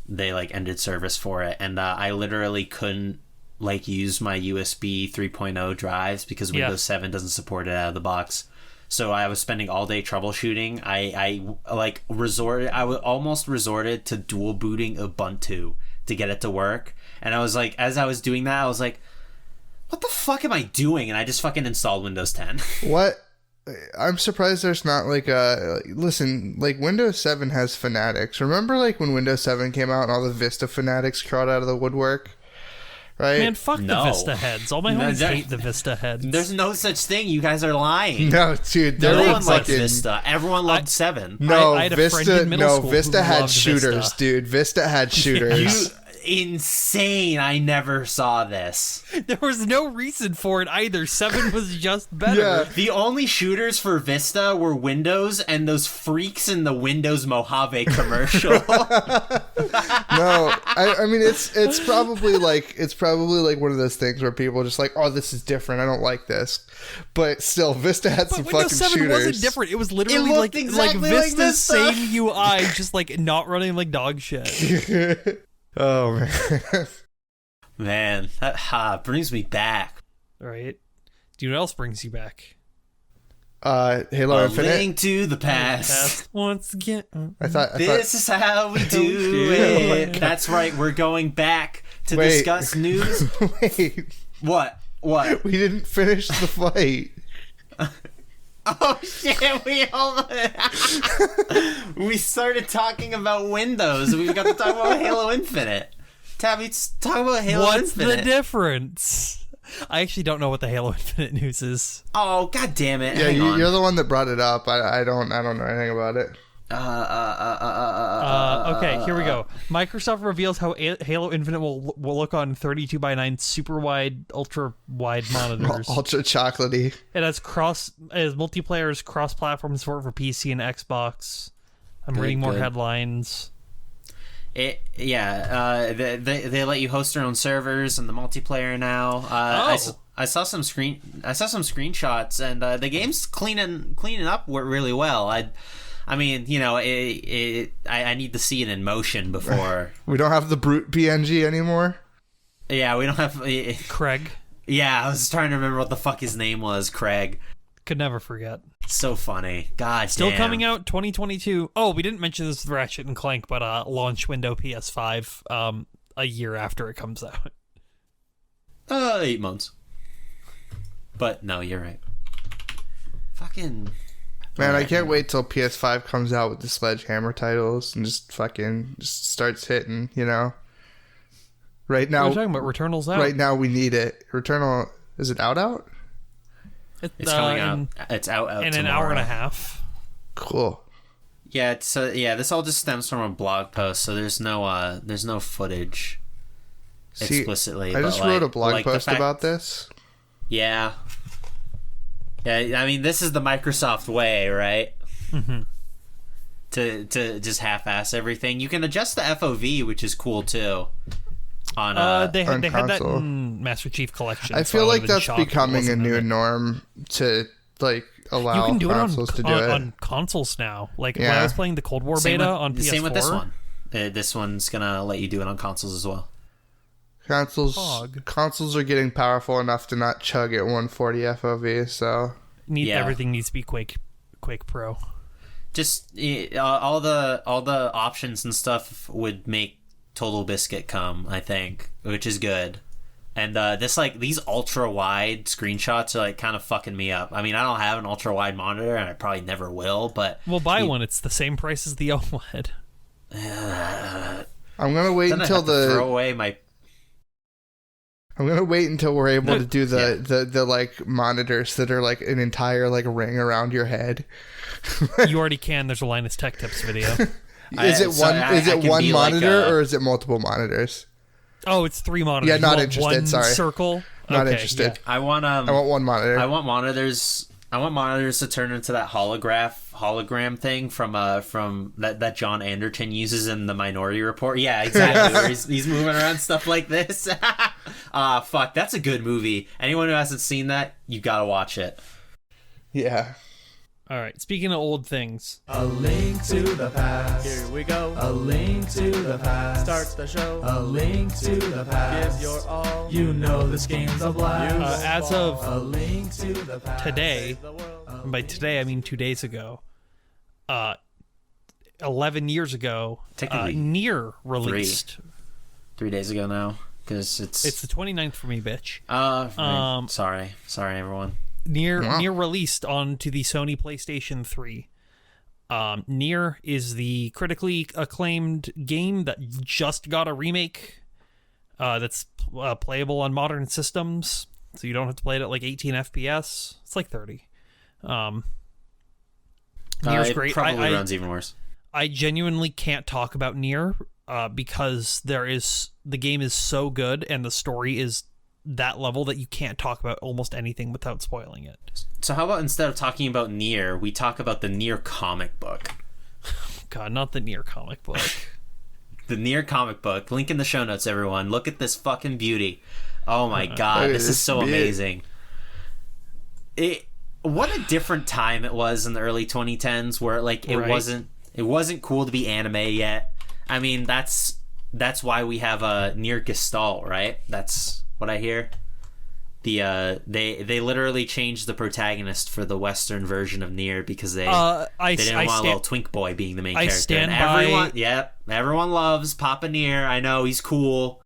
like ended service for it, and I literally couldn't like use my USB 3.0 drives because Windows 7 doesn't support it out of the box. So I was spending all day troubleshooting. I almost resorted to dual booting Ubuntu to get it to work. And I was like, as I was doing that, I was like, what the fuck am I doing? And I just fucking installed Windows 10. What? I'm surprised there's not like a... Listen, like Windows 7 has fanatics. Remember like when Windows 7 came out and all the Vista fanatics crawled out of the woodwork? Right? Man, fuck the Vista heads. All my homies hate the Vista heads. There's no such thing. You guys are lying. No, dude. No one liked Vista. Everyone loved 7. No, I had a friend in middle school Vista who had loved shooters, Vista. dude. Vista had shooters. Insane. I never saw this. There was no reason for it either. 7 was just better. Yeah. The only shooters for Vista were Windows and those freaks in the Windows Mojave commercial. No, I mean it's probably like one of those things where people are just like, oh, this is different. I don't like this, but still, Vista had some Windows fucking 7 shooters. wasn't different. It was literally It like looked exactly like Vista's Vista. same UI, just like not running like dog shit. Oh man. Man, that brings me back. Right? Do you know what else brings you back? Halo A Infinite. link to the past. Past once again. I thought This is how we do it. That's right. We're going back to Wait. discuss news. Wait, What? we didn't finish the fight. Oh shit! We started talking about Windows. We got to talk about Halo Infinite. Tabby, talk about Halo What's Infinite. the difference? I actually don't know what the Halo Infinite news is. Oh god damn it! Yeah, Hang on. you're the one that brought it up. I don't know anything about it. Okay, here we go. Microsoft reveals how Halo Infinite will look on 32:9 super wide, ultra wide monitors. Ultra chocolatey. It has multiplayer's cross-platform support for PC and Xbox. I'm reading more good. headlines. They let you host your own servers and the multiplayer now. I saw some screenshots and the game's cleaning up really well. I mean, you know, I need to see it in motion before. We don't have the brute PNG anymore. Yeah, we don't have. Craig. Yeah, I was trying to remember what the fuck his name was. Craig. Could never forget. So funny. God Still damn. coming out 2022. Oh, we didn't mention this with Ratchet and Clank, but launch window PS5 a year after it comes out. 8 months. But no, you're right. Fucking. Man, I can't wait till PS5 comes out with the Sledgehammer titles and just starts hitting, you know? Right now, We're talking about Returnal's out. right now we need it. Returnal, is it out? It's coming out. It's out in tomorrow. an hour and a half. Cool. Yeah, this all just stems from a blog post, so there's no footage See, explicitly. I but just wrote a blog like the post fact- about this. Yeah. Yeah, I mean, this is the Microsoft way, right? Mm-hmm. To just half-ass everything. You can adjust the FOV, which is cool too. On They had that console. in Master Chief Collection. I so feel would've like been that's shocked if it becoming a wasn't in new it. norm to like allow You can do it consoles to do it. on consoles now. Like when Yeah. I was playing the Cold War same beta with, on PS4. Same with this one. This one's gonna let you do it on consoles as well. Consoles are getting powerful enough to not chug at 140 FOV, so Yeah. Everything needs to be Quake Pro. Just all the options and stuff would make Total Biscuit come, I think, which is good. And these ultra wide screenshots are like kind of fucking me up. I mean, I don't have an ultra wide monitor, and I probably never will. But Well, buy one. It's the same price as the OLED. I'm gonna wait then I until have to throw away my. I'm gonna wait until we're able No, to do the like monitors that are like an entire like ring around your head. You already can. There's a Linus Tech Tips video. Is it can one be monitor like or is it multiple monitors? Oh, it's 3 monitors. Yeah, not You want interested, One sorry. circle. Not Okay, interested. I want I want one monitor. I want monitors. I want monitors to turn into that hologram thing from that John Anderton uses in the Minority Report. Yeah, exactly. Where he's moving around stuff like this. Fuck, that's a good movie. Anyone who hasn't seen that, you gotta watch it. Yeah. All right. Speaking of old things, A link to the past. Here we go. A link to the past. Start the show. A link to the past. Give your all. You know this game's a blast. as of A link to the past. today, The world. and by today I mean 2 days ago, 11 years ago, Technically, Nier released. 3 days ago now, because It's the 29th for me, bitch. sorry everyone. Nier released onto the Sony PlayStation 3. Nier is the critically acclaimed game that just got a remake that's playable on modern systems, so you don't have to play it at like 18 FPS. It's like 30. Nier's It great. probably runs even worse. I genuinely can't talk about Nier because the game is so good and the story is that level that you can't talk about almost anything without spoiling it. So how about instead of talking about Nier, we talk about the Nier comic book? God, not the Nier comic book. The Nier comic book. Link in the show notes, everyone. Look at this fucking beauty. Oh my god, this is so amazing. What a different time it was in the early 2010s, where like it wasn't cool to be anime yet. I mean, that's why we have a Nier Gestalt, right? That's what I hear. They literally changed the protagonist for the Western version of Nier because they didn't want a little twink boy being the main character. Stand and by. Everyone loves Papa Nier. I know he's cool.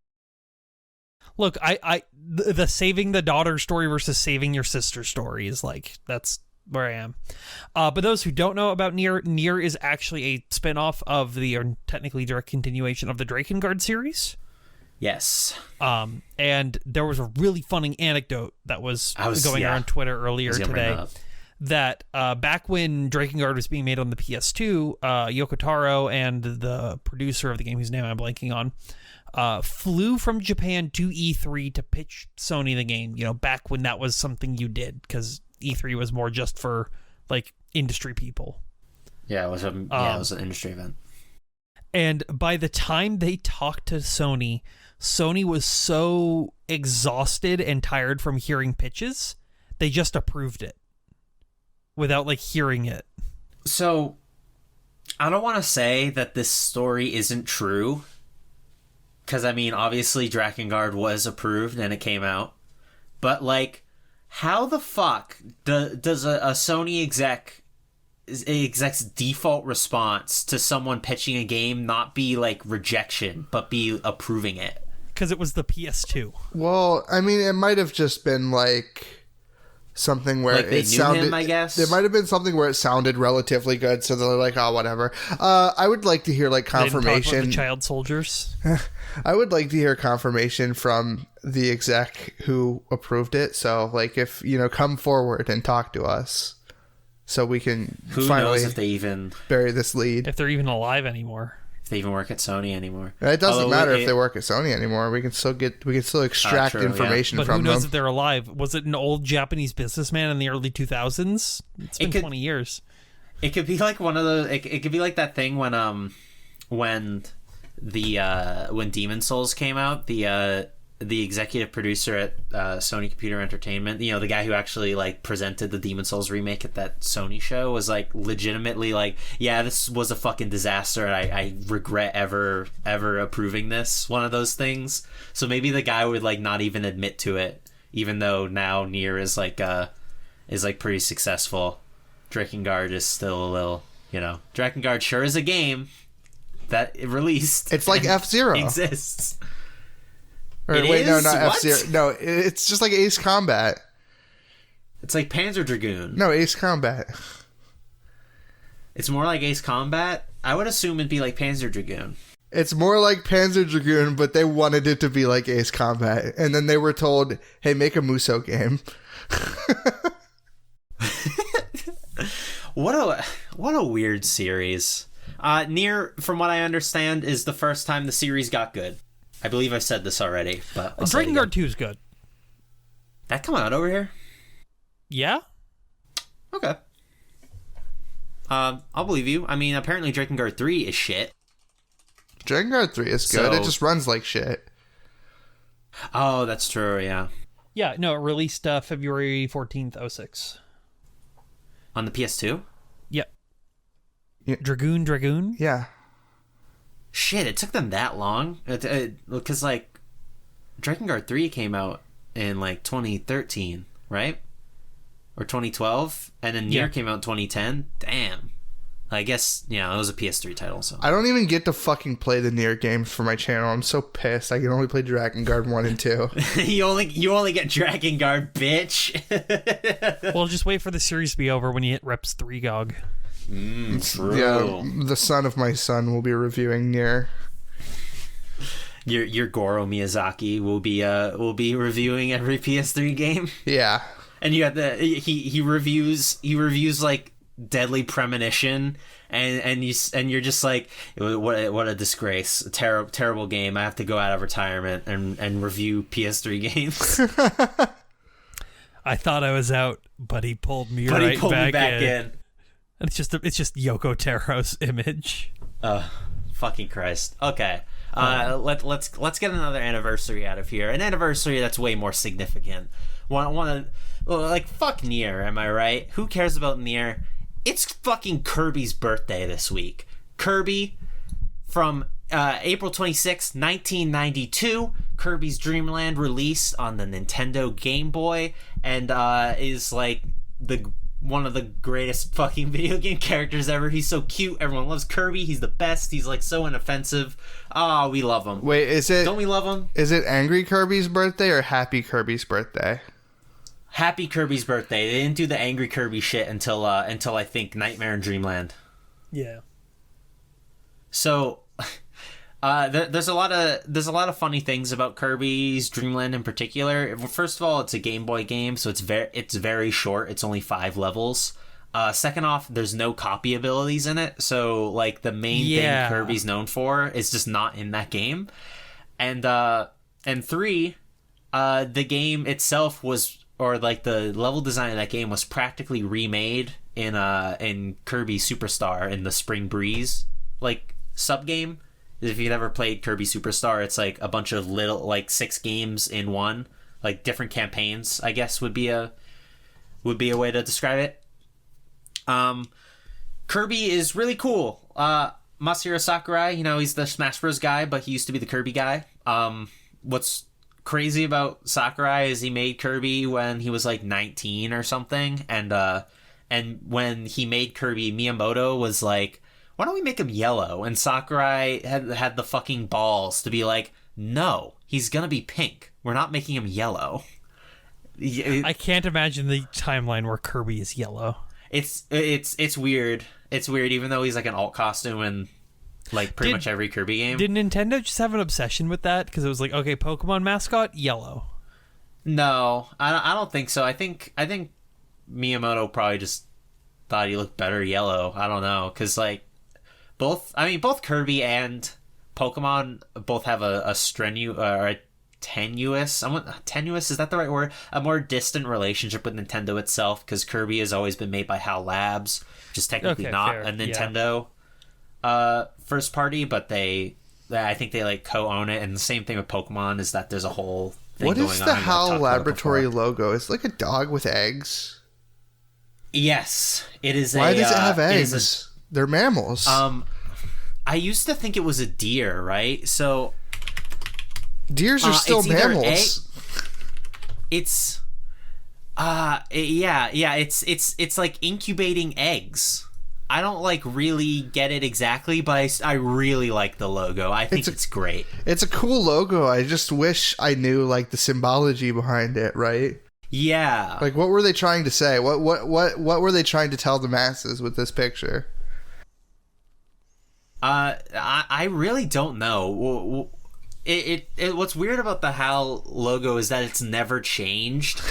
Look, the saving the daughter story versus saving your sister story is like, that's where I am. But those who don't know about Nier is actually a spin-off of or technically direct continuation of the Drakengard series. Yes. And there was a really funny anecdote that was going around Twitter earlier today. That back when Drakengard was being made on the PS2, Yoko Taro and the producer of the game, whose name I'm blanking on, flew from Japan to E3 to pitch Sony the game. You know, back when that was something you did, because E3 was more just for like industry people. Yeah, it was an industry event. And by the time they talked to Sony was so exhausted and tired from hearing pitches, they just approved it without like hearing it. So I don't want to say that this story isn't true, because I mean, obviously Drakengard was approved and it came out, but like, how the fuck does a Sony exec's default response to someone pitching a game not be like rejection, but be approving it? Because it was the PS2. Well, I mean, it might have just been like something where like they it knew sounded. him, I guess. There might have been something where it sounded relatively good, so they're like, "Oh, whatever." I would like to hear like confirmation. They didn't talk about the child soldiers. I would like to hear confirmation from the exec who approved it. So, like, if come forward and talk to us, so we can Who finally knows if they even bury this lead. If they're even alive anymore. If they even work at Sony anymore. It doesn't matter if they work at Sony anymore. We can still extract information But from who knows them. if they're alive? Was it an old Japanese businessman in the early 2000s? It's been 20 years. It could be like one of the. It could be like that thing when Demon Souls came out, the executive producer at Sony Computer Entertainment, the guy who actually like presented the Demon Souls remake at that Sony show, was like legitimately like, yeah, this was a fucking disaster. I regret ever approving this. One of those things. So maybe the guy would like not even admit to it, even though now Nier is like pretty successful. Drakengard is still a little, Drakengard sure is a game that it released. It's like F-Zero. Exists. Or, It wait, no, is? not What? F-Zero. No, it's just like Ace Combat. It's like Panzer Dragoon. No, Ace Combat. It's more like Ace Combat. I would assume it'd be like Panzer Dragoon. It's more like Panzer Dragoon, but they wanted it to be like Ace Combat. And then they were told, hey, make a Musou game. What a weird series. Nier, from what I understand, is the first time the series got good. I believe I've said this already, but I'll say it again. Drakengard 2 is good. That come out over here? Yeah? Okay. I'll believe you. I mean, apparently Drakengard 3 is shit. Drakengard 3 is good. So- It just runs like shit. Oh, that's true, yeah. Yeah, no, it released February 14th, 06. On the PS2? Yep. Yeah. Dragoon? Yeah. Shit, it took them that long? Because, like, Drakengard 3 came out in, like, 2013, right? Or 2012? And then Nier Yeah. came out in 2010? Damn. I guess, it was a PS3 title, so. I don't even get to fucking play the Nier games for my channel. I'm so pissed. I can only play Drakengard 1 and 2. you only get Drakengard, bitch. Well, just wait for the series to be over when you hit Reps 3 GOG. True. Yeah, the son of my son will be reviewing Nier. Your Goro Miyazaki will be reviewing every PS3 game. Yeah. And you got he reviews like Deadly Premonition, and you're just like, what a disgrace, a terrible game. I have to go out of retirement and review PS3 games. I thought I was out, but he pulled me But right he pulled back, me back in. And it's just Yoko Taro's image. Fucking Christ. Okay. Let's get another anniversary out of here. An anniversary that's way more significant. Fuck Nier, am I right? Who cares about Nier? It's fucking Kirby's birthday this week. Kirby, from April 26, 1992, Kirby's Dream Land released on the Nintendo Game Boy, and is like one of the greatest fucking video game characters ever. He's so cute. Everyone loves Kirby. He's the best. He's like so inoffensive. Ah, we love him. Wait, Don't we love him? Is it Angry Kirby's birthday or Happy Kirby's birthday? Happy Kirby's birthday. They didn't do the Angry Kirby shit until I think Nightmare in Dreamland. Yeah. So, there's a lot of funny things about Kirby's Dreamland in particular. First of all, it's a Game Boy game, so it's very short. It's only 5 levels. Second off, there's no copy abilities in it, so like the main thing Kirby's known for is just not in that game. And 3, the game itself or like the level design of that game was practically remade in Kirby Superstar in the Spring Breeze like sub game. If you've ever played Kirby Superstar, it's like a bunch of little, like 6 games in one, like different campaigns, I guess would be a way to describe it. Kirby is really cool. Masahiro Sakurai, he's the Smash Bros guy, but he used to be the Kirby guy. What's crazy about Sakurai is he made Kirby when he was like 19 or something, and when he made Kirby, Miyamoto was like, why don't we make him yellow? And Sakurai had the fucking balls to be like, no, he's gonna be pink. We're not making him yellow. I can't imagine the timeline where Kirby is yellow. It's weird. It's weird, even though he's like an alt costume in like pretty much every Kirby game. Did Nintendo just have an obsession with that? Because it was like, okay, Pokemon mascot, yellow. No, I don't think so. I think Miyamoto probably just thought he looked better yellow. I don't know, because like both Kirby and Pokemon both have a tenuous, is that the right word? A more distant relationship with Nintendo itself, because Kirby has always been made by HAL Labs, which is technically not fair. a Nintendo first party, but I think they like co-own it. And the same thing with Pokemon is that there's a whole thing What going is on. the We've HAL talked about it Laboratory before. logo? It's like a dog with eggs. Yes, it is. Why does it have it eggs? is They're mammals. I used to think it was a deer, right? So Deers are still it's either mammals. it's it's like incubating eggs. I don't like really get it exactly, but I really like the logo. I think it's great. It's a cool logo. I just wish I knew like the symbology behind it, right? Yeah. Like, what were they trying to say? What were they trying to tell the masses with this picture? I really don't know. What's weird about the HAL logo is that it's never changed.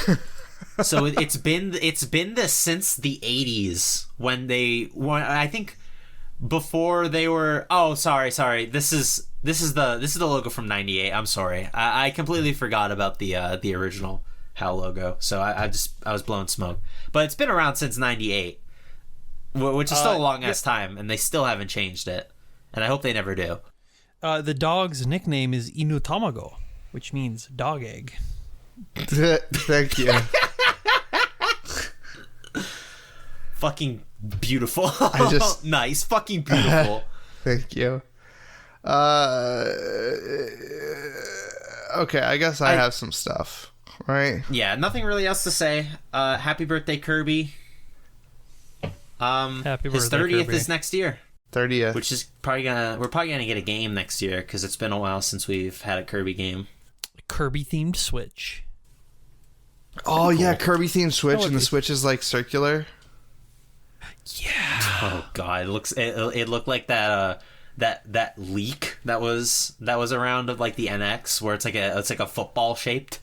So it's been this since the 80s when I think before they were. Oh, sorry. This is the logo from '98. I'm sorry. I completely forgot about the original HAL logo. So I was blowing smoke. but it's been around since '98, which is still a long ass time, and they still haven't changed it, and I hope they never do. The dog's nickname is Inutamago, which means dog egg. Thank you. Fucking beautiful. just- Nice. Fucking beautiful. Thank you. Okay, I guess I have some stuff, right? Yeah, nothing really else to say. Happy birthday, Kirby. Happy His birthday, 30th Kirby. is next year, 30th. which is we're probably gonna get a game next year because it's been a while since we've had a Kirby game. Kirby themed Switch. Oh yeah, Kirby themed Switch, Oh, and the it's- Switch is like circular. Yeah. Oh god, it looked like that that leak that was around of like the NX where it's like a football shaped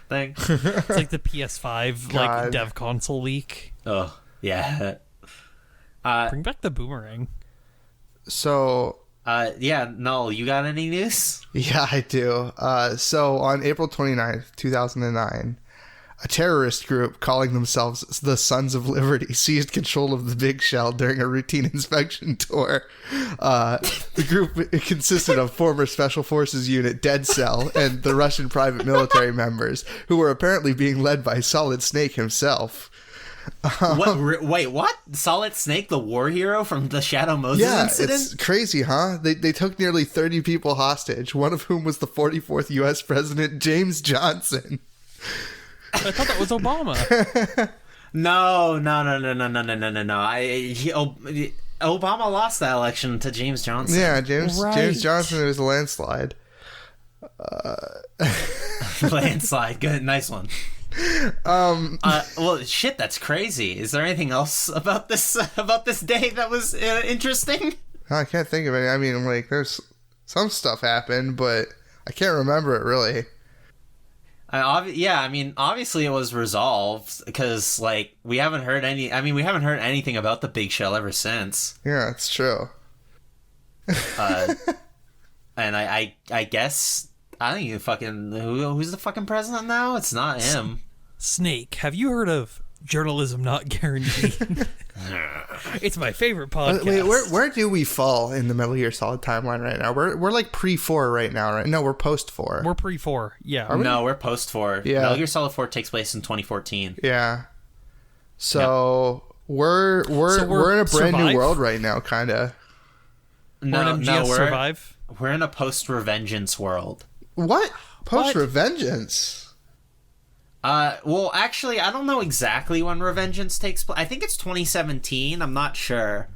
thing. It's like the PS5 God. like dev console leak. Oh yeah. Bring back the boomerang. So Yeah, Null, you got any news? yeah, I do. So on April 29th, 2009, a terrorist group calling themselves the Sons of Liberty seized control of the Big Shell during a routine inspection tour. The group consisted of former Special Forces unit Dead Cell and the Russian private military members, who were apparently being led by Solid Snake himself. Wait, what? Solid Snake, the war hero from the Shadow Moses Yeah, incident? it's crazy, huh? They took nearly 30 people hostage, one of whom was the 44th U.S. President, James Johnson. I thought that was Obama. No. Obama lost that election to James Johnson. Yeah, James Right. Johnson, it was a landslide. Landslide. Good, nice one. Well, shit, that's crazy. Is there anything else about this day that was interesting? I can't think of any. I mean, like, there's some stuff happened, but I can't remember it really. Obviously it was resolved because, like, we haven't heard anything about the Big Shell ever since. Yeah, it's true. And I guess I don't even fucking who's the fucking president now? It's not him. Snake, have you heard of Journalism Not Guaranteed? It's my favorite podcast. Wait, where do we fall in the Metal Gear Solid timeline right now? We're like pre-4 right now, right? No, we're post-4. We're pre-4. Yeah. No, we're post 4. Yeah. Metal Gear Solid 4 takes place in 2014. Yeah. So we're in a brand Survive? new world right now, kind of. We're in MGS Survive. We're in a post-Revengeance world. What? Post-Revengeance? Well, actually, I don't know exactly when Revengeance takes place. I think it's 2017. I'm not sure.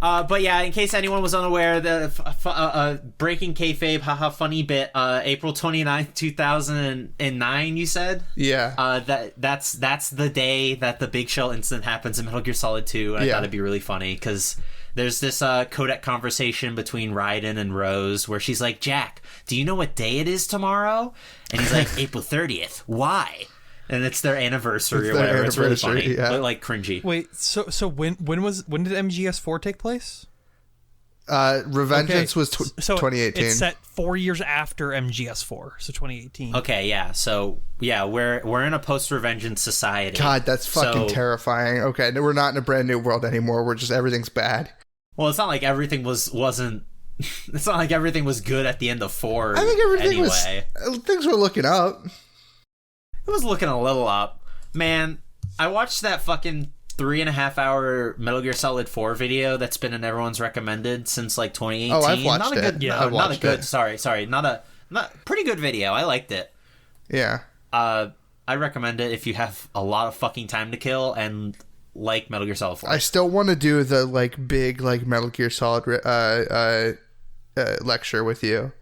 But yeah, in case anyone was unaware, the breaking kayfabe, haha, funny bit. April 29th, 2009. You said? Yeah. That's the day that the Big Shell incident happens in Metal Gear Solid 2. And I Yeah. thought it'd be really funny because there's this codec conversation between Raiden and Rose where she's like, "Jack, do you know what day it is tomorrow?" And he's like, "April 30th. Why?" And it's their anniversary It's or their whatever. It's really anniversary, funny, yeah. but like cringy. Wait, so when did MGS4 take place? Revengeance Okay, was so 2018. It's set 4 years after MGS4, so 2018. Okay, yeah. So yeah, we're in a post-Revengeance society. God, that's fucking So- terrifying. Okay, no, we're not in a brand new world anymore. We're just everything's bad. Well, it's not like everything wasn't. It's not like everything was good at the end of 4. I think everything anyway. was. Things were looking up. It was looking a little up. Man, I watched that fucking 3.5 hour Metal Gear Solid 4 video that's been in everyone's recommended since like 2018. Oh, I've watched not a it. good, Yeah, no, I've not a watched good. it. Sorry, not pretty good video. I liked it. Yeah. I recommend it if you have a lot of fucking time to kill and like Metal Gear Solid 4. I still want to do the like big like Metal Gear Solid lecture with you.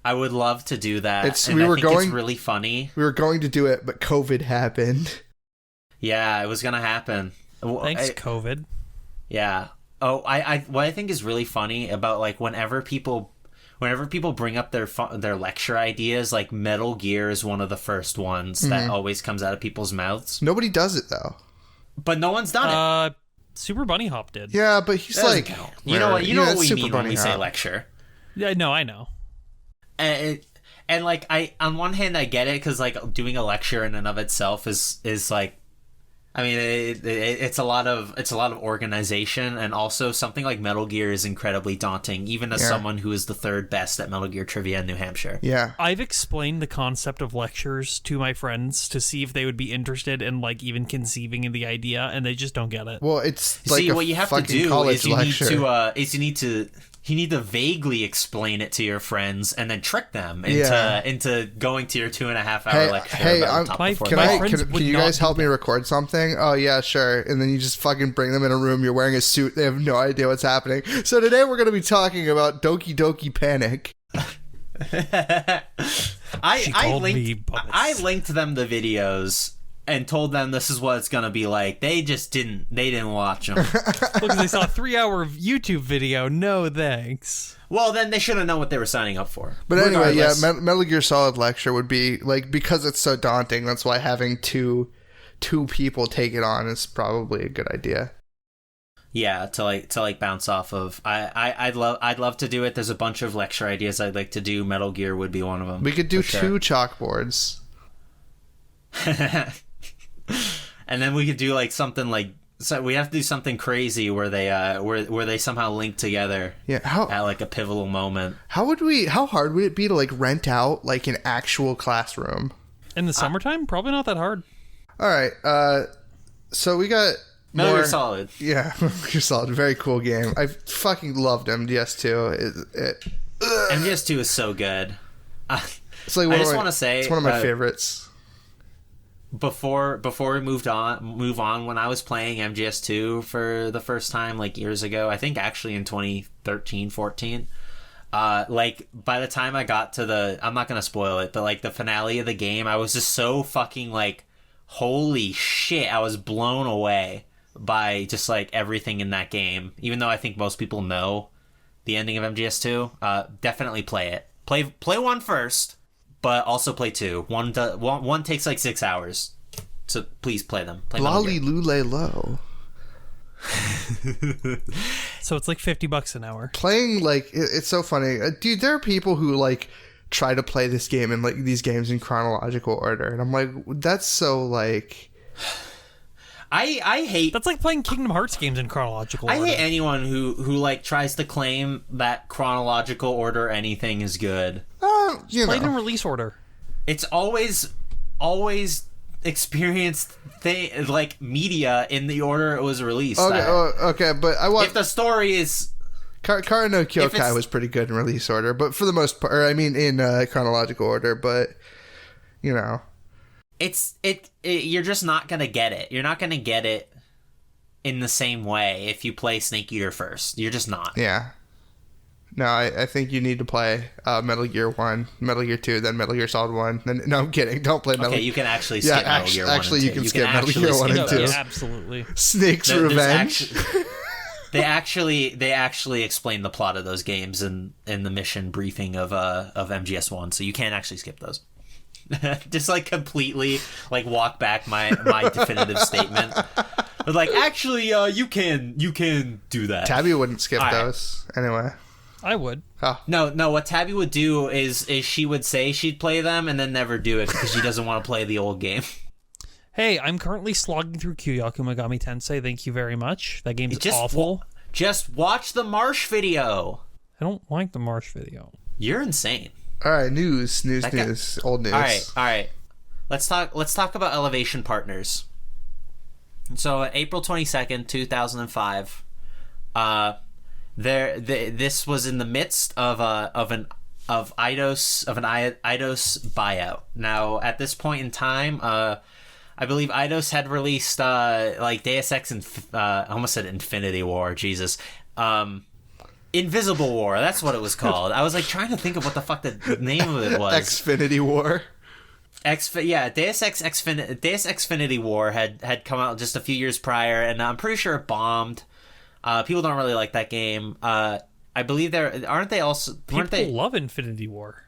I would love to do that. It's- and we I were think going- it's really funny. We were going to do it, but COVID happened. Yeah, it was gonna happen. Thanks, I- COVID. Yeah. Oh, what I think is really funny about like whenever people bring up their lecture ideas, like Metal Gear is one of the first ones that always comes out of people's mouths. Nobody does it though. But no one's done it. Super Bunny Hop did. Yeah, but he's That doesn't like, count. You know what? You know what it's we Super mean when Bunny we say Hop. lecture. Yeah, no, I know. And And like on one hand I get it, because like doing a lecture in and of itself is like, I mean, it's a lot of organization, and also something like Metal Gear is incredibly daunting, even as someone who is the third best at Metal Gear trivia in New Hampshire. Yeah. I've explained the concept of lectures to my friends to see if they would be interested in like even conceiving of the idea, and they just don't get it. Well, it's like See, what you have to do college is you lecture. need to vaguely explain it to your friends and then trick them into going to your 2.5-hour lecture. Can you guys help me record something? Oh yeah, sure. And then you just fucking bring them in a room. You're wearing a suit. They have no idea what's happening. So today we're going to be talking about Doki Doki Panic. I linked them the videos and told them this is what it's gonna be like. They didn't watch them. Because they saw a 3-hour YouTube video. No thanks. Well, then they should have known what they were signing up for. But anyway, Metal Gear Solid lecture would be like, because it's so daunting, that's why having two people take it on is probably a good idea. Yeah, to like bounce off of. I'd love to do it. There's a bunch of lecture ideas I'd like to do. Metal Gear would be one of them. We could do 2 chalkboards. And then we could do like something like, so we have to do something crazy where they somehow link together. Yeah, at like a pivotal moment. How hard would it be to like rent out like an actual classroom in the summertime? Probably not that hard. All right, so we got Metal Gear Solid. Yeah, Metal Gear Solid, very cool game. I fucking loved MGS2. MGS2 is so good. It's like it's one of my favorites. Before we move on, when I was playing MGS2 for the first time like years ago, I think actually in 2013, 14, like by the time I got to I'm not gonna spoil it, but like the finale of the game, I was just so fucking like, holy shit, I was blown away by just like everything in that game. Even though I think most people know the ending of MGS2, definitely play it. Play 1 first. But also play 2. One takes like 6 hours. So please play them. Lolly Lule Low. So it's like $50 an hour. Playing like it's so funny, dude. There are people who like try to play this game and like these games in chronological order, and I'm like, that's so like. I hate. That's like playing Kingdom Hearts games in chronological order. I hate anyone who like tries to claim that chronological order anything is good. Played in release order. It's always experienced like media in the order it was released. Okay, but if the story is. Kara no Kyokai was pretty good in release order, but for the most part, I mean in chronological order, but you know. You're just not gonna get it. You're not gonna get it in the same way if you play Snake Eater first. You're just not. Yeah. No, I think you need to play Metal Gear 1, Metal Gear 2, then Metal Gear Solid 1. Then, no, I'm kidding. Don't play Metal Gear. Okay, you can actually skip Metal Gear 1 actually, and 2. you can skip Metal Gear 1 and 2. Yeah, absolutely. Snake's Revenge. They actually explain the plot of those games in the mission briefing of MGS1, so you can't actually skip those. Just like completely like walk back my definitive statement. But like actually you can do that. Tabby wouldn't skip those anyway. I would. Oh. No, what Tabby would do is she would say she'd play them and then never do it because she doesn't want to play the old game. Hey, I'm currently slogging through Kyoyaku Megami Tensei. Thank you very much. That game is awful. Just watch the Marsh video. I don't like the Marsh video. You're insane. All right, news, old news. All right. Let's talk about Elevation Partners. So, April 22nd, 2005, this was in the midst of an Eidos buyout. Now, at this point in time, I believe Eidos had released like Deus Ex I almost said Infinity War, Jesus. Invisible War, that's what it was called. I was like trying to think of what the fuck the name of it was. Xfinity War. Deus Ex Xfinity War had come out just a few years prior, and I'm pretty sure it bombed. People don't really like that game. I believe people love Infinity War.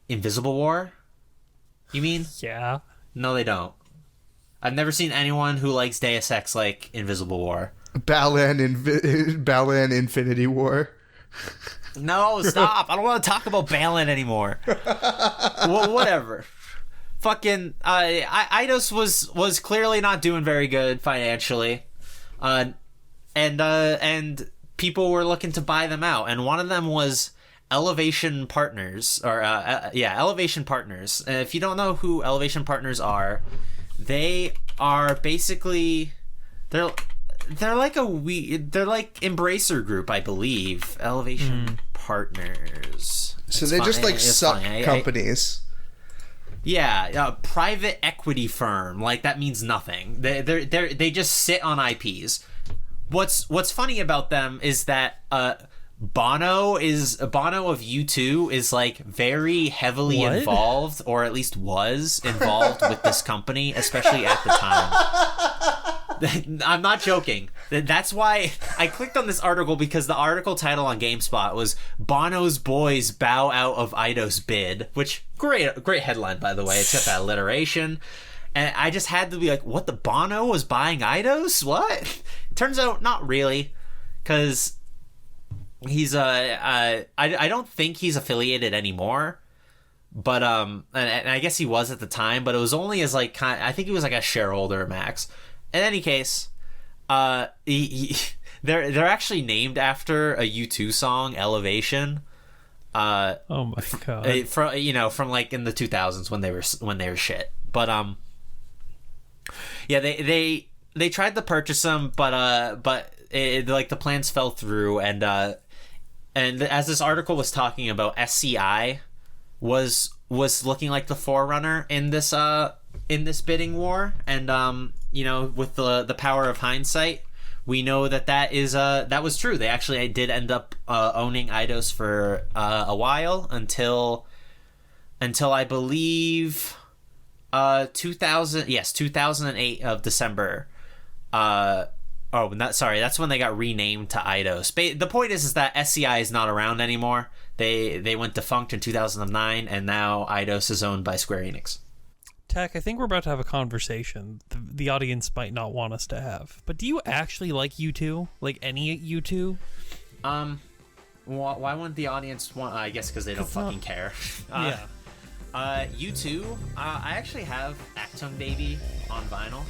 Invisible War? You mean? Yeah. No, they don't. I've never seen anyone who likes Deus Ex like Invisible War. Balan Infinity War. No, stop. I don't want to talk about Balin anymore. Well, whatever. Fucking Eidos was clearly not doing very good financially. And people were looking to buy them out, and one of them was Elevation Partners, or Elevation Partners. And if you don't know who Elevation Partners are, they are basically they're like they're like Embracer Group, I believe. Elevation Partners. So It's they fine. just like It's suck fine. companies. Yeah, private equity firm. Like, that means nothing. They just sit on IPs. What's funny about them is that Bono of U2 is like very heavily What? involved, or at least was involved with this company, especially at the time. I'm not joking. That's why I clicked on this article, because the article title on GameSpot was "Bono's Boys Bow Out of Eidos Bid," which great headline, by the way. It's got that alliteration, and I just had to be like, "What? The Bono was buying Eidos? What?" Turns out, not really, because he's I don't think he's affiliated anymore. But and I guess he was at the time, but it was only as like I think he was like a shareholder max. In any case, they're actually named after a U2 song, Elevation. Oh my god. From like in the 2000s when they were shit. But yeah, they tried to purchase them, but like the plans fell through, and as this article was talking about, SCI was looking like the forerunner in this bidding war, and with the power of hindsight, we know that was true. They actually did end up owning Eidos for a while until I believe 2008 of December. That's when they got renamed to Eidos. The point is that SCI is not around anymore. They went defunct in 2009, and now Eidos is owned by Square Enix. Tech, I think we're about to have a conversation the audience might not want us to have. But do you actually like U2? Like any U2? Why wouldn't the audience want? I guess because they don't fucking care. Yeah. U2. I actually have Actung Baby on vinyl.